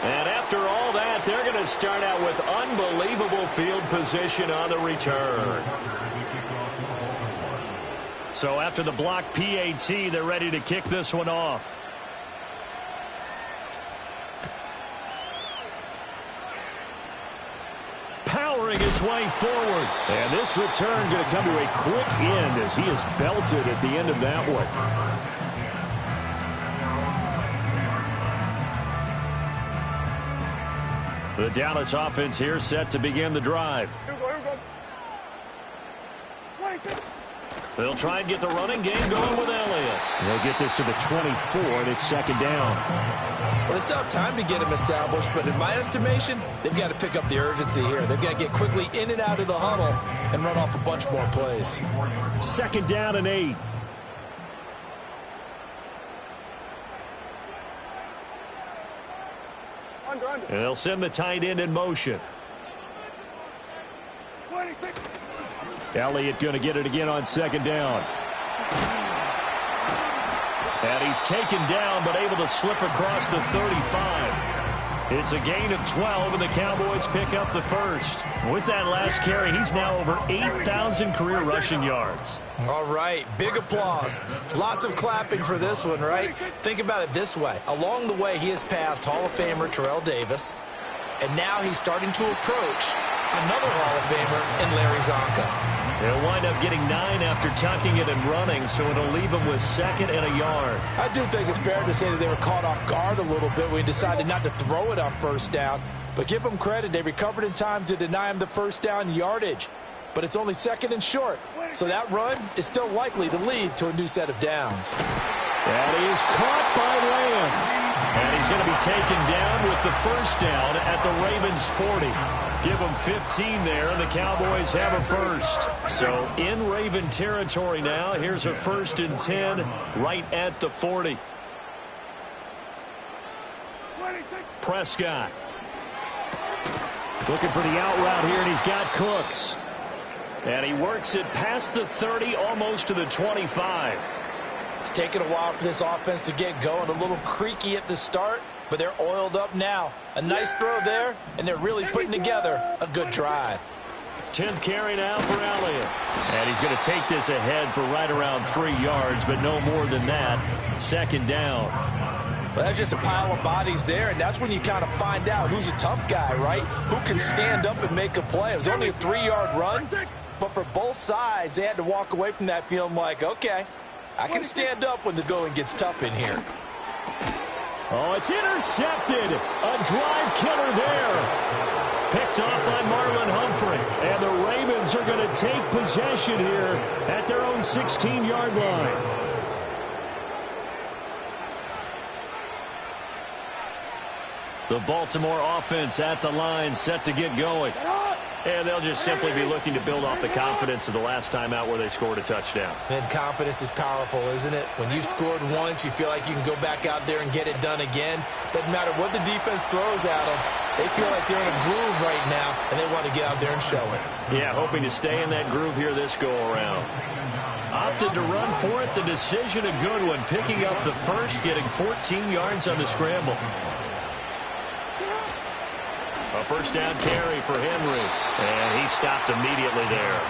And after all that, they're going to start out with unbelievable field position on the return. So after the block PAT, they're ready to kick this one off. Powering his way forward. And this return going to come to a quick end as he is belted at the end of that one. The Dallas offense here set to begin the drive. They'll try and get the running game going with Elliott. They'll get this to the 24, and it's second down. Well, they still have time to get him established, but in my estimation, they've got to pick up the urgency here. They've got to get quickly in and out of the huddle and run off a bunch more plays. Second down and 8. And they'll send the tight end in motion. Elliott going to get it again on second down. And he's taken down but able to slip across the 35. It's a gain of 12 and the Cowboys pick up the first. With that last carry, he's now over 8,000 career rushing yards. All right, big applause. Lots of clapping for this one, right? Think about it this way. Along the way, he has passed Hall of Famer Terrell Davis, and now he's starting to approach another Hall of Famer in Larry Zonka. He'll wind up getting 9 after tucking it and running, so it'll leave him with second and a yard. I do think it's fair to say that they were caught off guard a little bit when he decided not to throw it on first down. But give them credit, they recovered in time to deny him the first down yardage. But it's only second and short, so that run is still likely to lead to a new set of downs. And he is caught by Lamb. And he's going to be taken down with the first down at the Ravens 40. Give them 15 there, and the Cowboys have a first. So in Raven territory now, here's a 1st and 10 right at the 40. Prescott. Looking for the out route here, and he's got Cooks. And he works it past the 30, almost to the 25. It's taken a while for this offense to get going. A little creaky at the start, but they're oiled up now. A nice throw there, and they're really putting together a good drive. 10th carry now for Elliott. And he's going to take this ahead for right around 3 yards, but no more than that. Second down. Well, that's just a pile of bodies there, and that's when you kind of find out who's a tough guy, right? Who can stand up and make a play. It was only a 3-yard run, but for both sides, they had to walk away from that feeling like, okay, I can stand up when the going gets tough in here. Oh, it's intercepted. A drive killer there. Picked off by Marlon Humphrey. And the Ravens are going to take possession here at their own 16-yard line. The Baltimore offense at the line, set to get going. And they'll just simply be looking to build off the confidence of the last time out where they scored a touchdown. And confidence is powerful, isn't it? When you've scored once, you feel like you can go back out there and get it done again. Doesn't matter what the defense throws at them. They feel like they're in a groove right now, and they want to get out there and show it. Yeah, hoping to stay in that groove here this go-around. Opted to run for it. The decision a good one. Picking up the first, getting 14 yards on the scramble. A first down carry for Henry. And he stopped immediately there.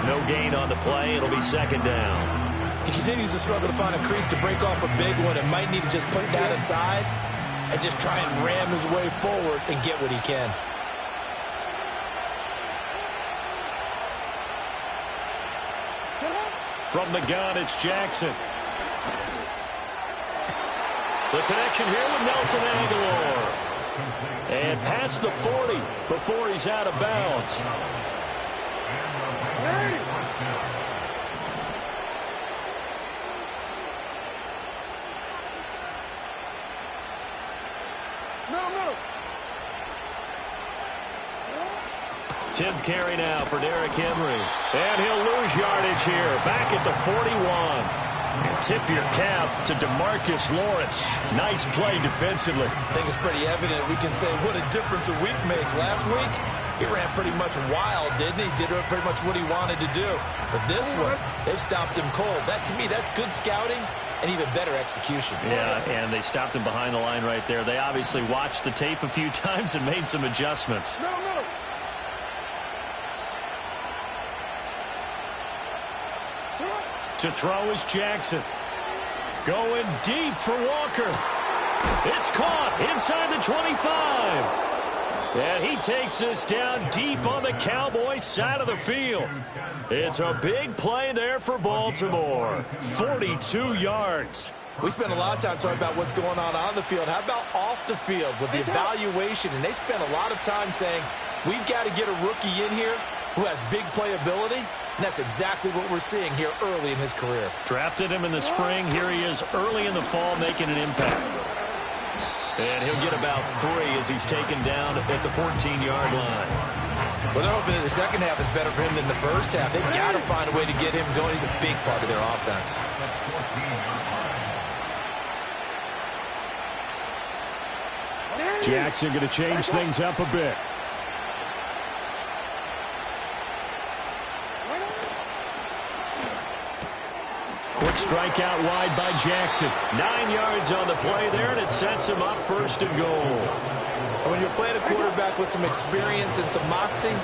No gain on the play. It'll be second down. He continues to struggle to find a crease to break off a big one and might need to just put that aside and just try and ram his way forward and get what he can. From the gun, it's Jackson. The connection here with Nelson Aguilar. And past the 40 before he's out of bounds. No. 10th carry now for Derrick Henry. And he'll lose yardage here. Back at the 41. And tip your cap to DeMarcus Lawrence. Nice play defensively. I think it's pretty evident. We can say what a difference a week makes. Last week, he ran pretty much wild, didn't he? Did pretty much what he wanted to do. But this one, they've stopped him cold. That, to me, that's good scouting and even better execution. Yeah, and they stopped him behind the line right there. They obviously watched the tape a few times and made some adjustments. No. To throw is Jackson. Going deep for Walker. It's caught inside the 25. And he takes this down deep on the Cowboys side of the field. It's a big play there for Baltimore. 42 yards. We spent a lot of time talking about what's going on the field. How about off the field with the evaluation? And they spent a lot of time saying, we've got to get a rookie in here who has big playability. And that's exactly what we're seeing here early in his career. Drafted him in the spring. Here he is early in the fall making an impact. And he'll get about 3 as he's taken down at the 14-yard line. Well, they're hoping that the second half is better for him than the first half. They've got to find a way to get him going. He's a big part of their offense. Jackson going to change things up a bit. Quick strike out wide by Jackson. 9 yards on the play there, and it sets him up 1st and goal. When you're playing a quarterback with some experience and some moxie,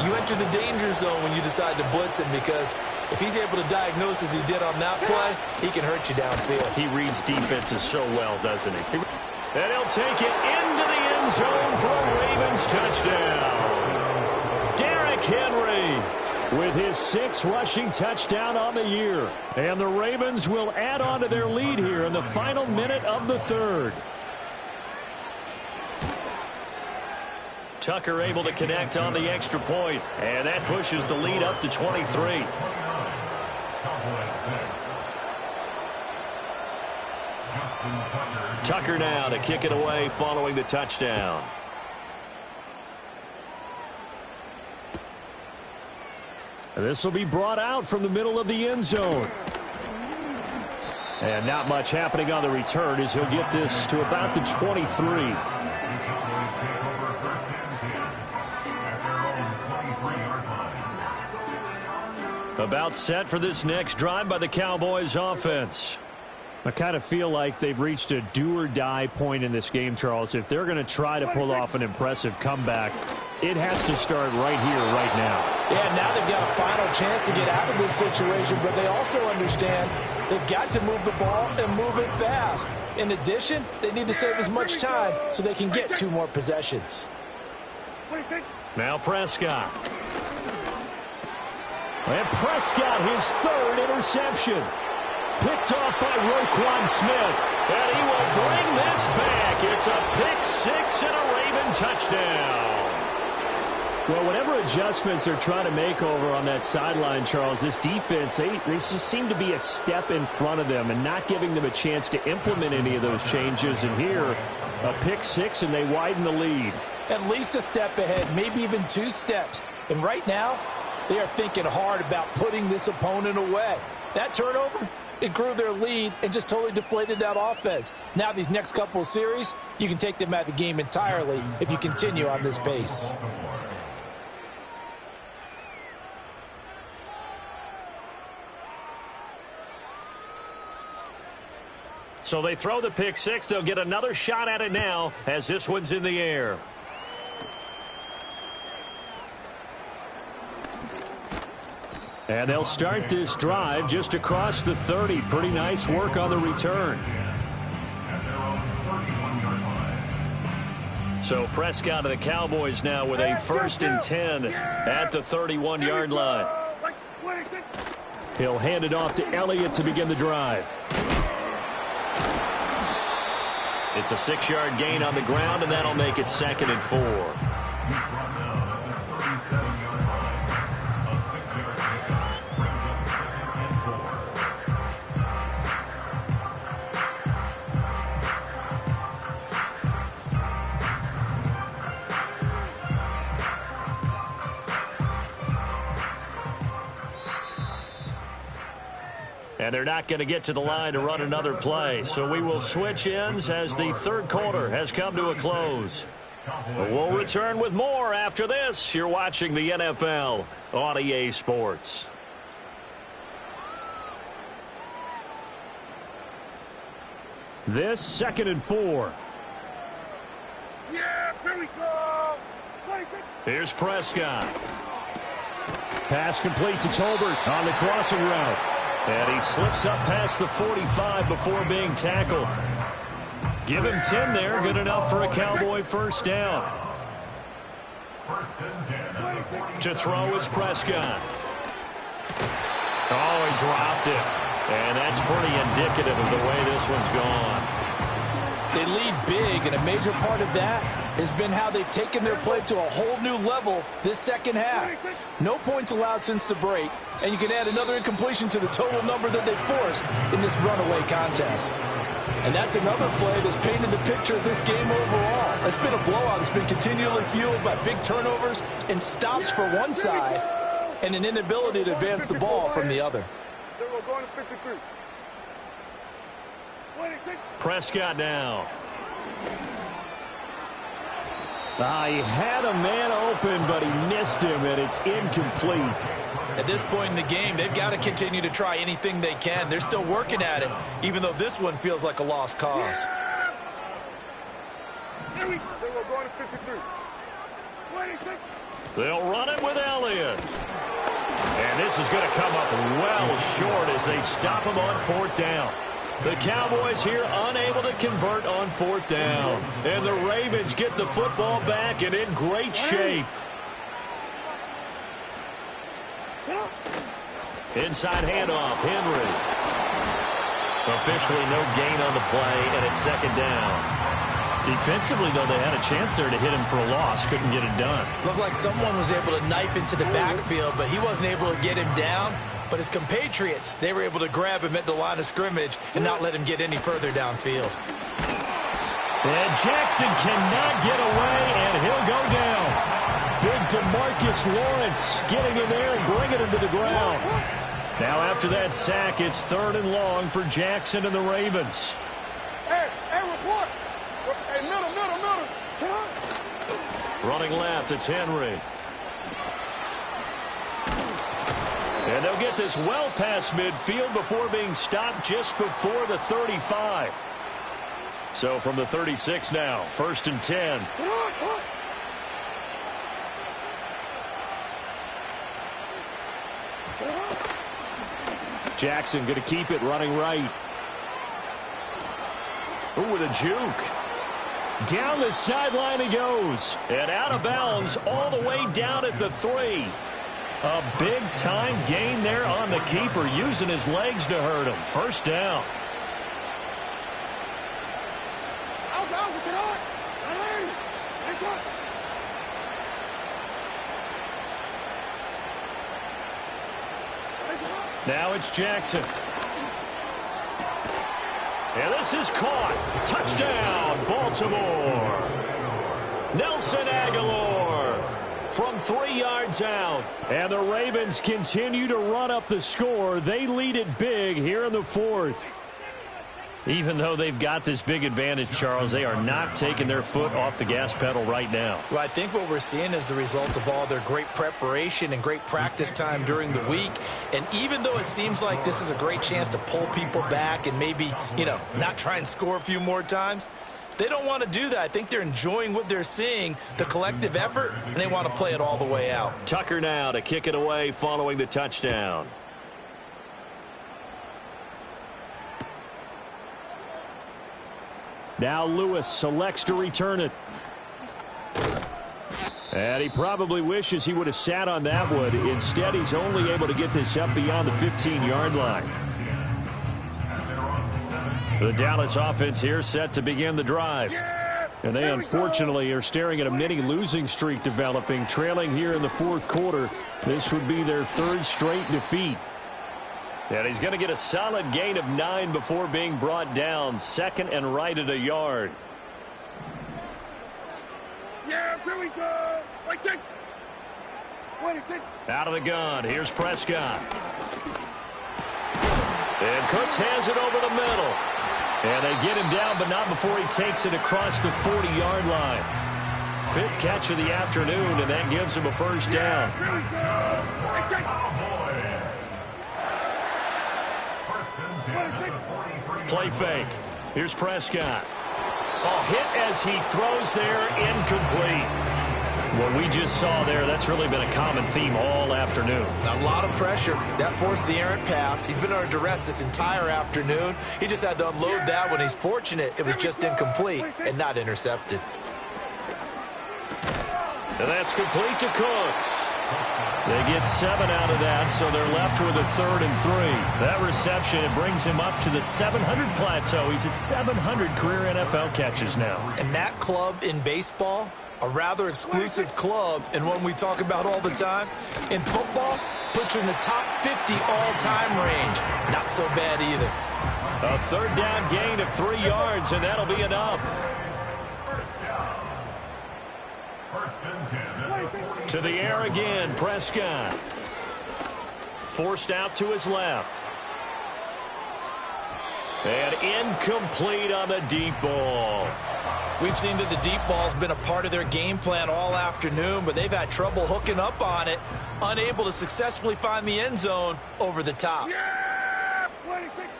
you enter the danger zone when you decide to blitz him, because if he's able to diagnose as he did on that play, he can hurt you downfield. He reads defenses so well, doesn't he? And he'll take it into the end zone for a Ravens touchdown. Derrick Henry with his 6th rushing touchdown on the year. And the Ravens will add on to their lead here in the final minute of the 3rd. Tucker able to connect on the extra point, and that pushes the lead up to 23. Tucker now to kick it away following the touchdown. This will be brought out from the middle of the end zone. And not much happening on the return as he'll get this to about the 23. About set for this next drive by the Cowboys offense. I kind of feel like they've reached a do-or-die point in this game, Charles. If they're going to try to pull off an impressive comeback, it has to start right here, right now. Yeah, now they've got a final chance to get out of this situation, but they also understand they've got to move the ball and move it fast. In addition, they need to save as much time so they can get 2 more possessions. Now Prescott. And Prescott, his 3rd interception. Picked off by Roquan Smith. And he will bring this back. It's a pick-6 and a Raven touchdown. Well, whatever adjustments they're trying to make over on that sideline, Charles, this defense, they just seem to be a step in front of them and not giving them a chance to implement any of those changes. And here, a pick-6, and they widen the lead. At least a step ahead, maybe even 2 steps. And right now, they are thinking hard about putting this opponent away. That turnover, it grew their lead and just totally deflated that offense. Now these next couple of series, you can take them out of the game entirely if you continue on this pace. So they throw the pick-6. They'll get another shot at it now as this one's in the air. And they'll start this drive just across the 30. Pretty nice work on the return. So Prescott and the Cowboys now with a 1st and 10 at the 31-yard line. He'll hand it off to Elliott to begin the drive. It's a 6-yard gain on the ground, and that'll make it 2nd and 4. And they're not going to get to the line to run another play. So we will switch ends as the third quarter has come to a close. We'll return with more after this. You're watching the NFL on EA Sports. This 2nd and 4. Yeah, here we go. Here's Prescott. Pass complete to Tolbert on the crossing route. And he slips up past the 45 before being tackled. Give him 10 there. Good enough for a Cowboy first down. To throw is Prescott. Oh, he dropped it. And that's pretty indicative of the way this one's gone. They lead big, and a major part of that has been how they've taken their play to a whole new level this second half. No points allowed since the break, and you can add another incompletion to the total number that they forced in this runaway contest. And that's another play that's painted the picture of this game overall. It's been a blowout that's been continually fueled by big turnovers and stops for one side and an inability to advance the ball from the other. Prescott now. He had a man open, but he missed him, and it's incomplete. At this point in the game, they've got to continue to try anything they can. They're still working at it, even though this one feels like a lost cause. They'll run it with Elliott. And this is going to come up well short as they stop him on 4th down. The Cowboys here unable to convert on 4th down. And the Ravens get the football back and in great shape. Inside handoff, Henry. Officially no gain on the play, and it's 2nd down. Defensively, though, they had a chance there to hit him for a loss. Couldn't get it done. Looked like someone was able to knife into the backfield, but he wasn't able to get him down. But his compatriots, they were able to grab him at the line of scrimmage and not let him get any further downfield. And Jackson cannot get away, and he'll go down. Big DeMarcus Lawrence getting in there and bringing him to the ground. Now after that sack, it's 3rd and long for Jackson and the Ravens. Hey, report. Hey, middle. Running left, it's Henry. And they'll get this well past midfield before being stopped just before the 35. So from the 36 now, 1st and 10. Jackson going to keep it running right. Ooh, with a juke. Down the sideline he goes. And out of bounds all the way down at the 3. A big-time gain there on the keeper, using his legs to hurt him. 1st down. Now it's Jackson. And this is caught. Touchdown, Baltimore. Nelson Aguilar from 3 yards out. And the Ravens continue to run up the score. They lead it big here in the 4th. Even though they've got this big advantage, Charles, they are not taking their foot off the gas pedal right now. Well, I think what we're seeing is the result of all their great preparation and great practice time during the week. And even though it seems like this is a great chance to pull people back and maybe, not try and score a few more times, they don't want to do that. I think they're enjoying what they're seeing, the collective effort, and they want to play it all the way out. Tucker now to kick it away following the touchdown. Now Lewis selects to return it. And he probably wishes he would have sat on that one. Instead, he's only able to get this up beyond the 15-yard line. The Dallas offense here set to begin the drive. And they unfortunately are staring at a mini losing streak developing, trailing here in the fourth quarter. This would be their third straight defeat. And he's going to get a solid gain of 9 before being brought down. Second and right at a yard. Yeah, here we go. Out of the gun. Here's Prescott. And Cooks has it over the middle. And they get him down, but not before he takes it across the 40-yard line. 5th catch of the afternoon, and that gives him a first down. Play fake. Here's Prescott. Oh, hit as he throws there, incomplete. What we just saw there, that's really been a common theme all afternoon. A lot of pressure. That forced the errant pass. He's been under duress this entire afternoon. He just had to unload that one. He's fortunate it was just incomplete and not intercepted. And that's complete to Cooks. They get 7 out of that, so they're left with a 3rd and 3. That reception, it brings him up to the 700 plateau. He's at 700 career NFL catches now. And that club in baseball, a rather exclusive club and one we talk about all the time. In football, puts you in the top 50 all-time range. Not so bad either. A 3rd down gain of 3 yards, and that'll be enough. To the air again, Prescott. Forced out to his left. And incomplete on the deep ball. We've seen that the deep ball's been a part of their game plan all afternoon, but they've had trouble hooking up on it, unable to successfully find the end zone over the top.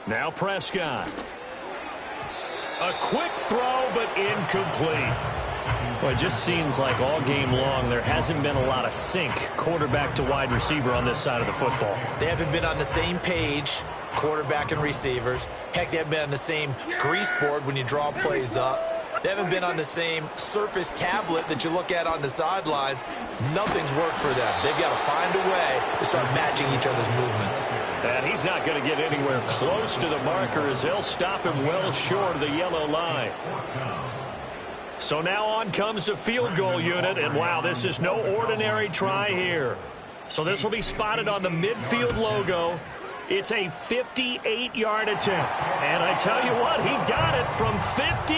Now Prescott. A quick throw, but incomplete. Well, it just seems like all game long there hasn't been a lot of sync quarterback to wide receiver on this side of the football. They haven't been on the same page, quarterback and receivers. Heck, they haven't been on the same grease board when you draw plays up. They haven't been on the same surface tablet that you look at on the sidelines. Nothing's worked for them. They've got to find a way to start matching each other's movements. And he's not going to get anywhere close to the marker as they'll stop him well short of the yellow line. So now on comes the field goal unit, and wow, this is no ordinary try here. So this will be spotted on the midfield logo. It's a 58-yard attempt. And I tell you what, he got it from 58.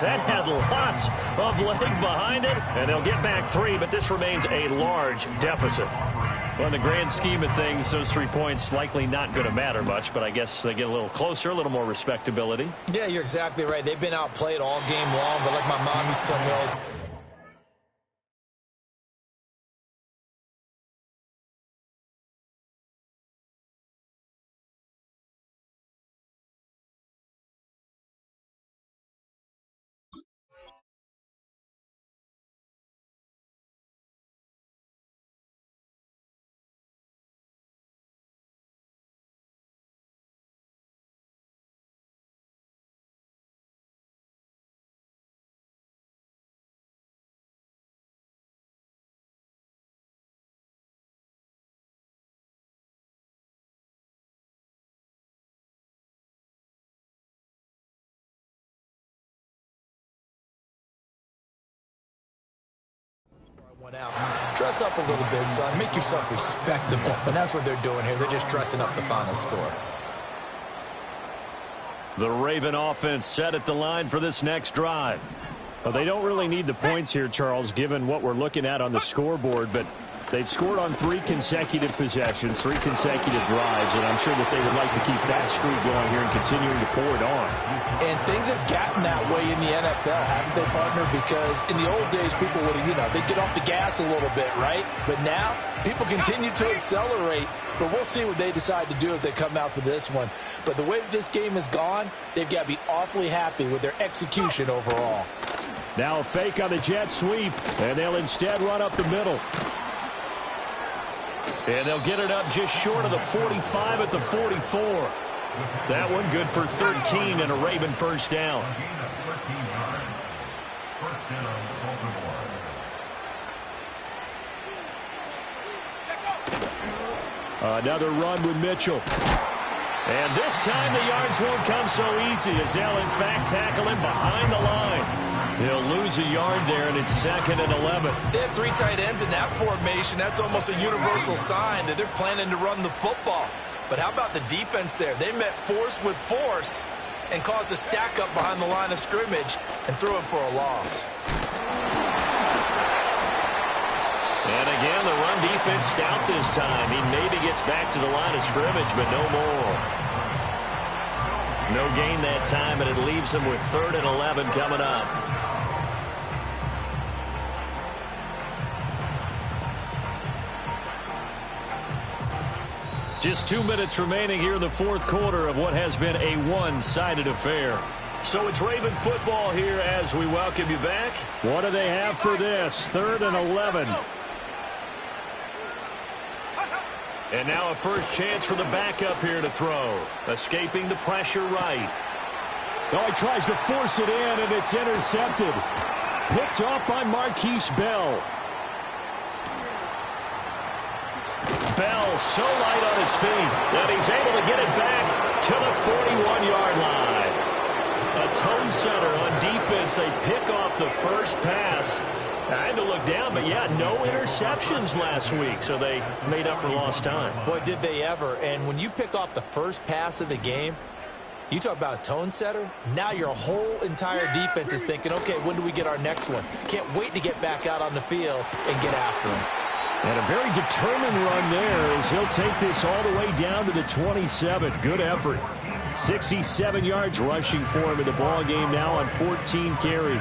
That had lots of leg behind it, and they'll get back 3, but this remains a large deficit. Well, in the grand scheme of things, those 3 points likely not going to matter much, but I guess they get a little closer, a little more respectability. Yeah, you're exactly right. They've been outplayed all game long, but like my mom used to tell me all the time, one out. Dress up a little bit, son. Make yourself respectable. And that's what they're doing here. They're just dressing up the final score. The Raven offense set at the line for this next drive. Well, they don't really need the points here, Charles, given what we're looking at on the scoreboard, but they've scored on 3 consecutive possessions, 3 consecutive drives, and I'm sure that they would like to keep that streak going here and continuing to pour it on. And things have gotten that way in the NFL, haven't they, partner? Because in the old days, people would, they'd get off the gas a little bit, right? But now, people continue to accelerate. But we'll see what they decide to do as they come out for this one. But the way that this game has gone, they've got to be awfully happy with their execution overall. Now a fake on the jet sweep, and they'll instead run up the middle. And they'll get it up just short of the 45 at the 44. That one good for 13 and a Raven first down. Another run with Mitchell. And this time the yards won't come so easy as they'll, in fact, tackle him behind the line. He'll lose a yard there, and it's 2nd and 11. They have 3 tight ends in that formation. That's almost a universal sign that they're planning to run the football. But how about the defense there? They met force with force and caused a stack up behind the line of scrimmage and threw him for a loss. And again, the run defense stout this time. He maybe gets back to the line of scrimmage, but no more. No gain that time, and it leaves him with 3rd and 11 coming up. Just 2 minutes remaining here in the 4th quarter of what has been a one-sided affair. So it's Raven football here as we welcome you back. What do they have for this? 3rd and 11. And now a first chance for the backup here to throw. Escaping the pressure right. Oh, he tries to force it in, and it's intercepted. Picked off by Marquise Bell. Bell so light on his feet that he's able to get it back to the 41-yard line. A tone setter on defense. They pick off the first pass. I had to look down, but yeah, no interceptions last week, so they made up for lost time. Boy, did they ever. And when you pick off the first pass of the game, you talk about a tone setter. Now your whole entire defense is thinking, okay, when do we get our next one? Can't wait to get back out on the field and get after him. And a very determined run there as he'll take this all the way down to the 27. Good effort. 67 yards rushing for him in the ball game now on 14 carries.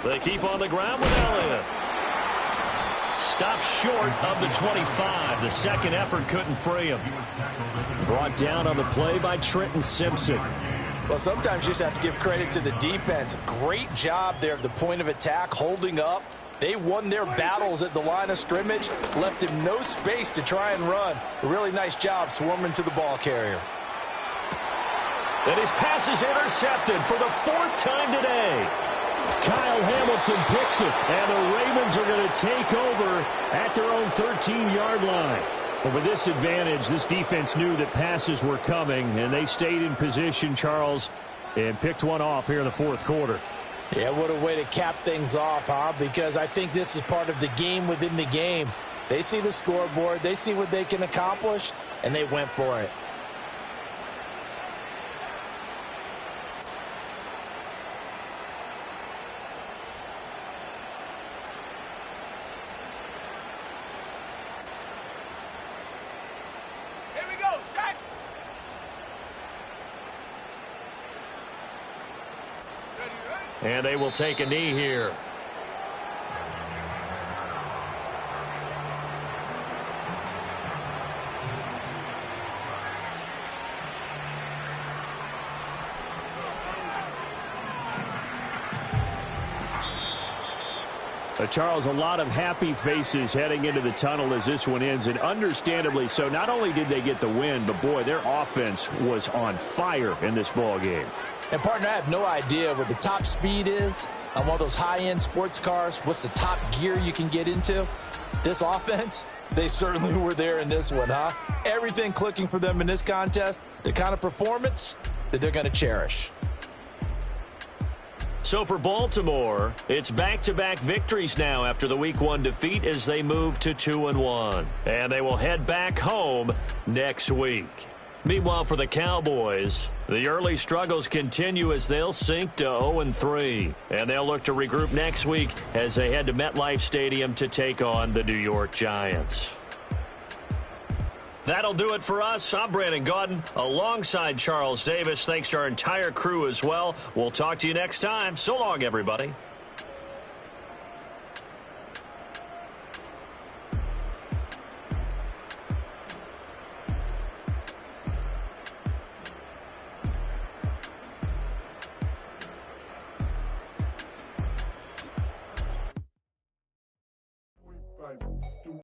They keep on the ground with Elliott. Stopped short of the 25. The second effort couldn't free him. Brought down on the play by Trenton Simpson. Well, sometimes you just have to give credit to the defense. Great job there at the point of attack, holding up. They won their battles at the line of scrimmage, left him no space to try and run. A really nice job swarming to the ball carrier. And his pass is intercepted for the 4th time today. Kyle Hamilton picks it, and the Ravens are going to take over at their own 13-yard line. But with this advantage, this defense knew that passes were coming, and they stayed in position, Charles, and picked one off here in the 4th quarter. Yeah, what a way to cap things off, huh? Because I think this is part of the game within the game. They see the scoreboard, they see what they can accomplish, and they went for it. And they will take a knee here. Charles, a lot of happy faces heading into the tunnel as this one ends, and understandably so. Not only did they get the win, but boy, their offense was on fire in this ball game. And, partner, I have no idea what the top speed is on one of those high-end sports cars. What's the top gear you can get into? This offense, they certainly were there in this one, huh? Everything clicking for them in this contest, the kind of performance that they're going to cherish. So for Baltimore, it's back-to-back victories now after the Week 1 defeat as they move to 2-1. And they will head back home next week. Meanwhile, for the Cowboys, the early struggles continue as they'll sink to 0-3. And they'll look to regroup next week as they head to MetLife Stadium to take on the New York Giants. That'll do it for us. I'm Brandon Gaudin alongside Charles Davis. Thanks to our entire crew as well. We'll talk to you next time. So long, everybody.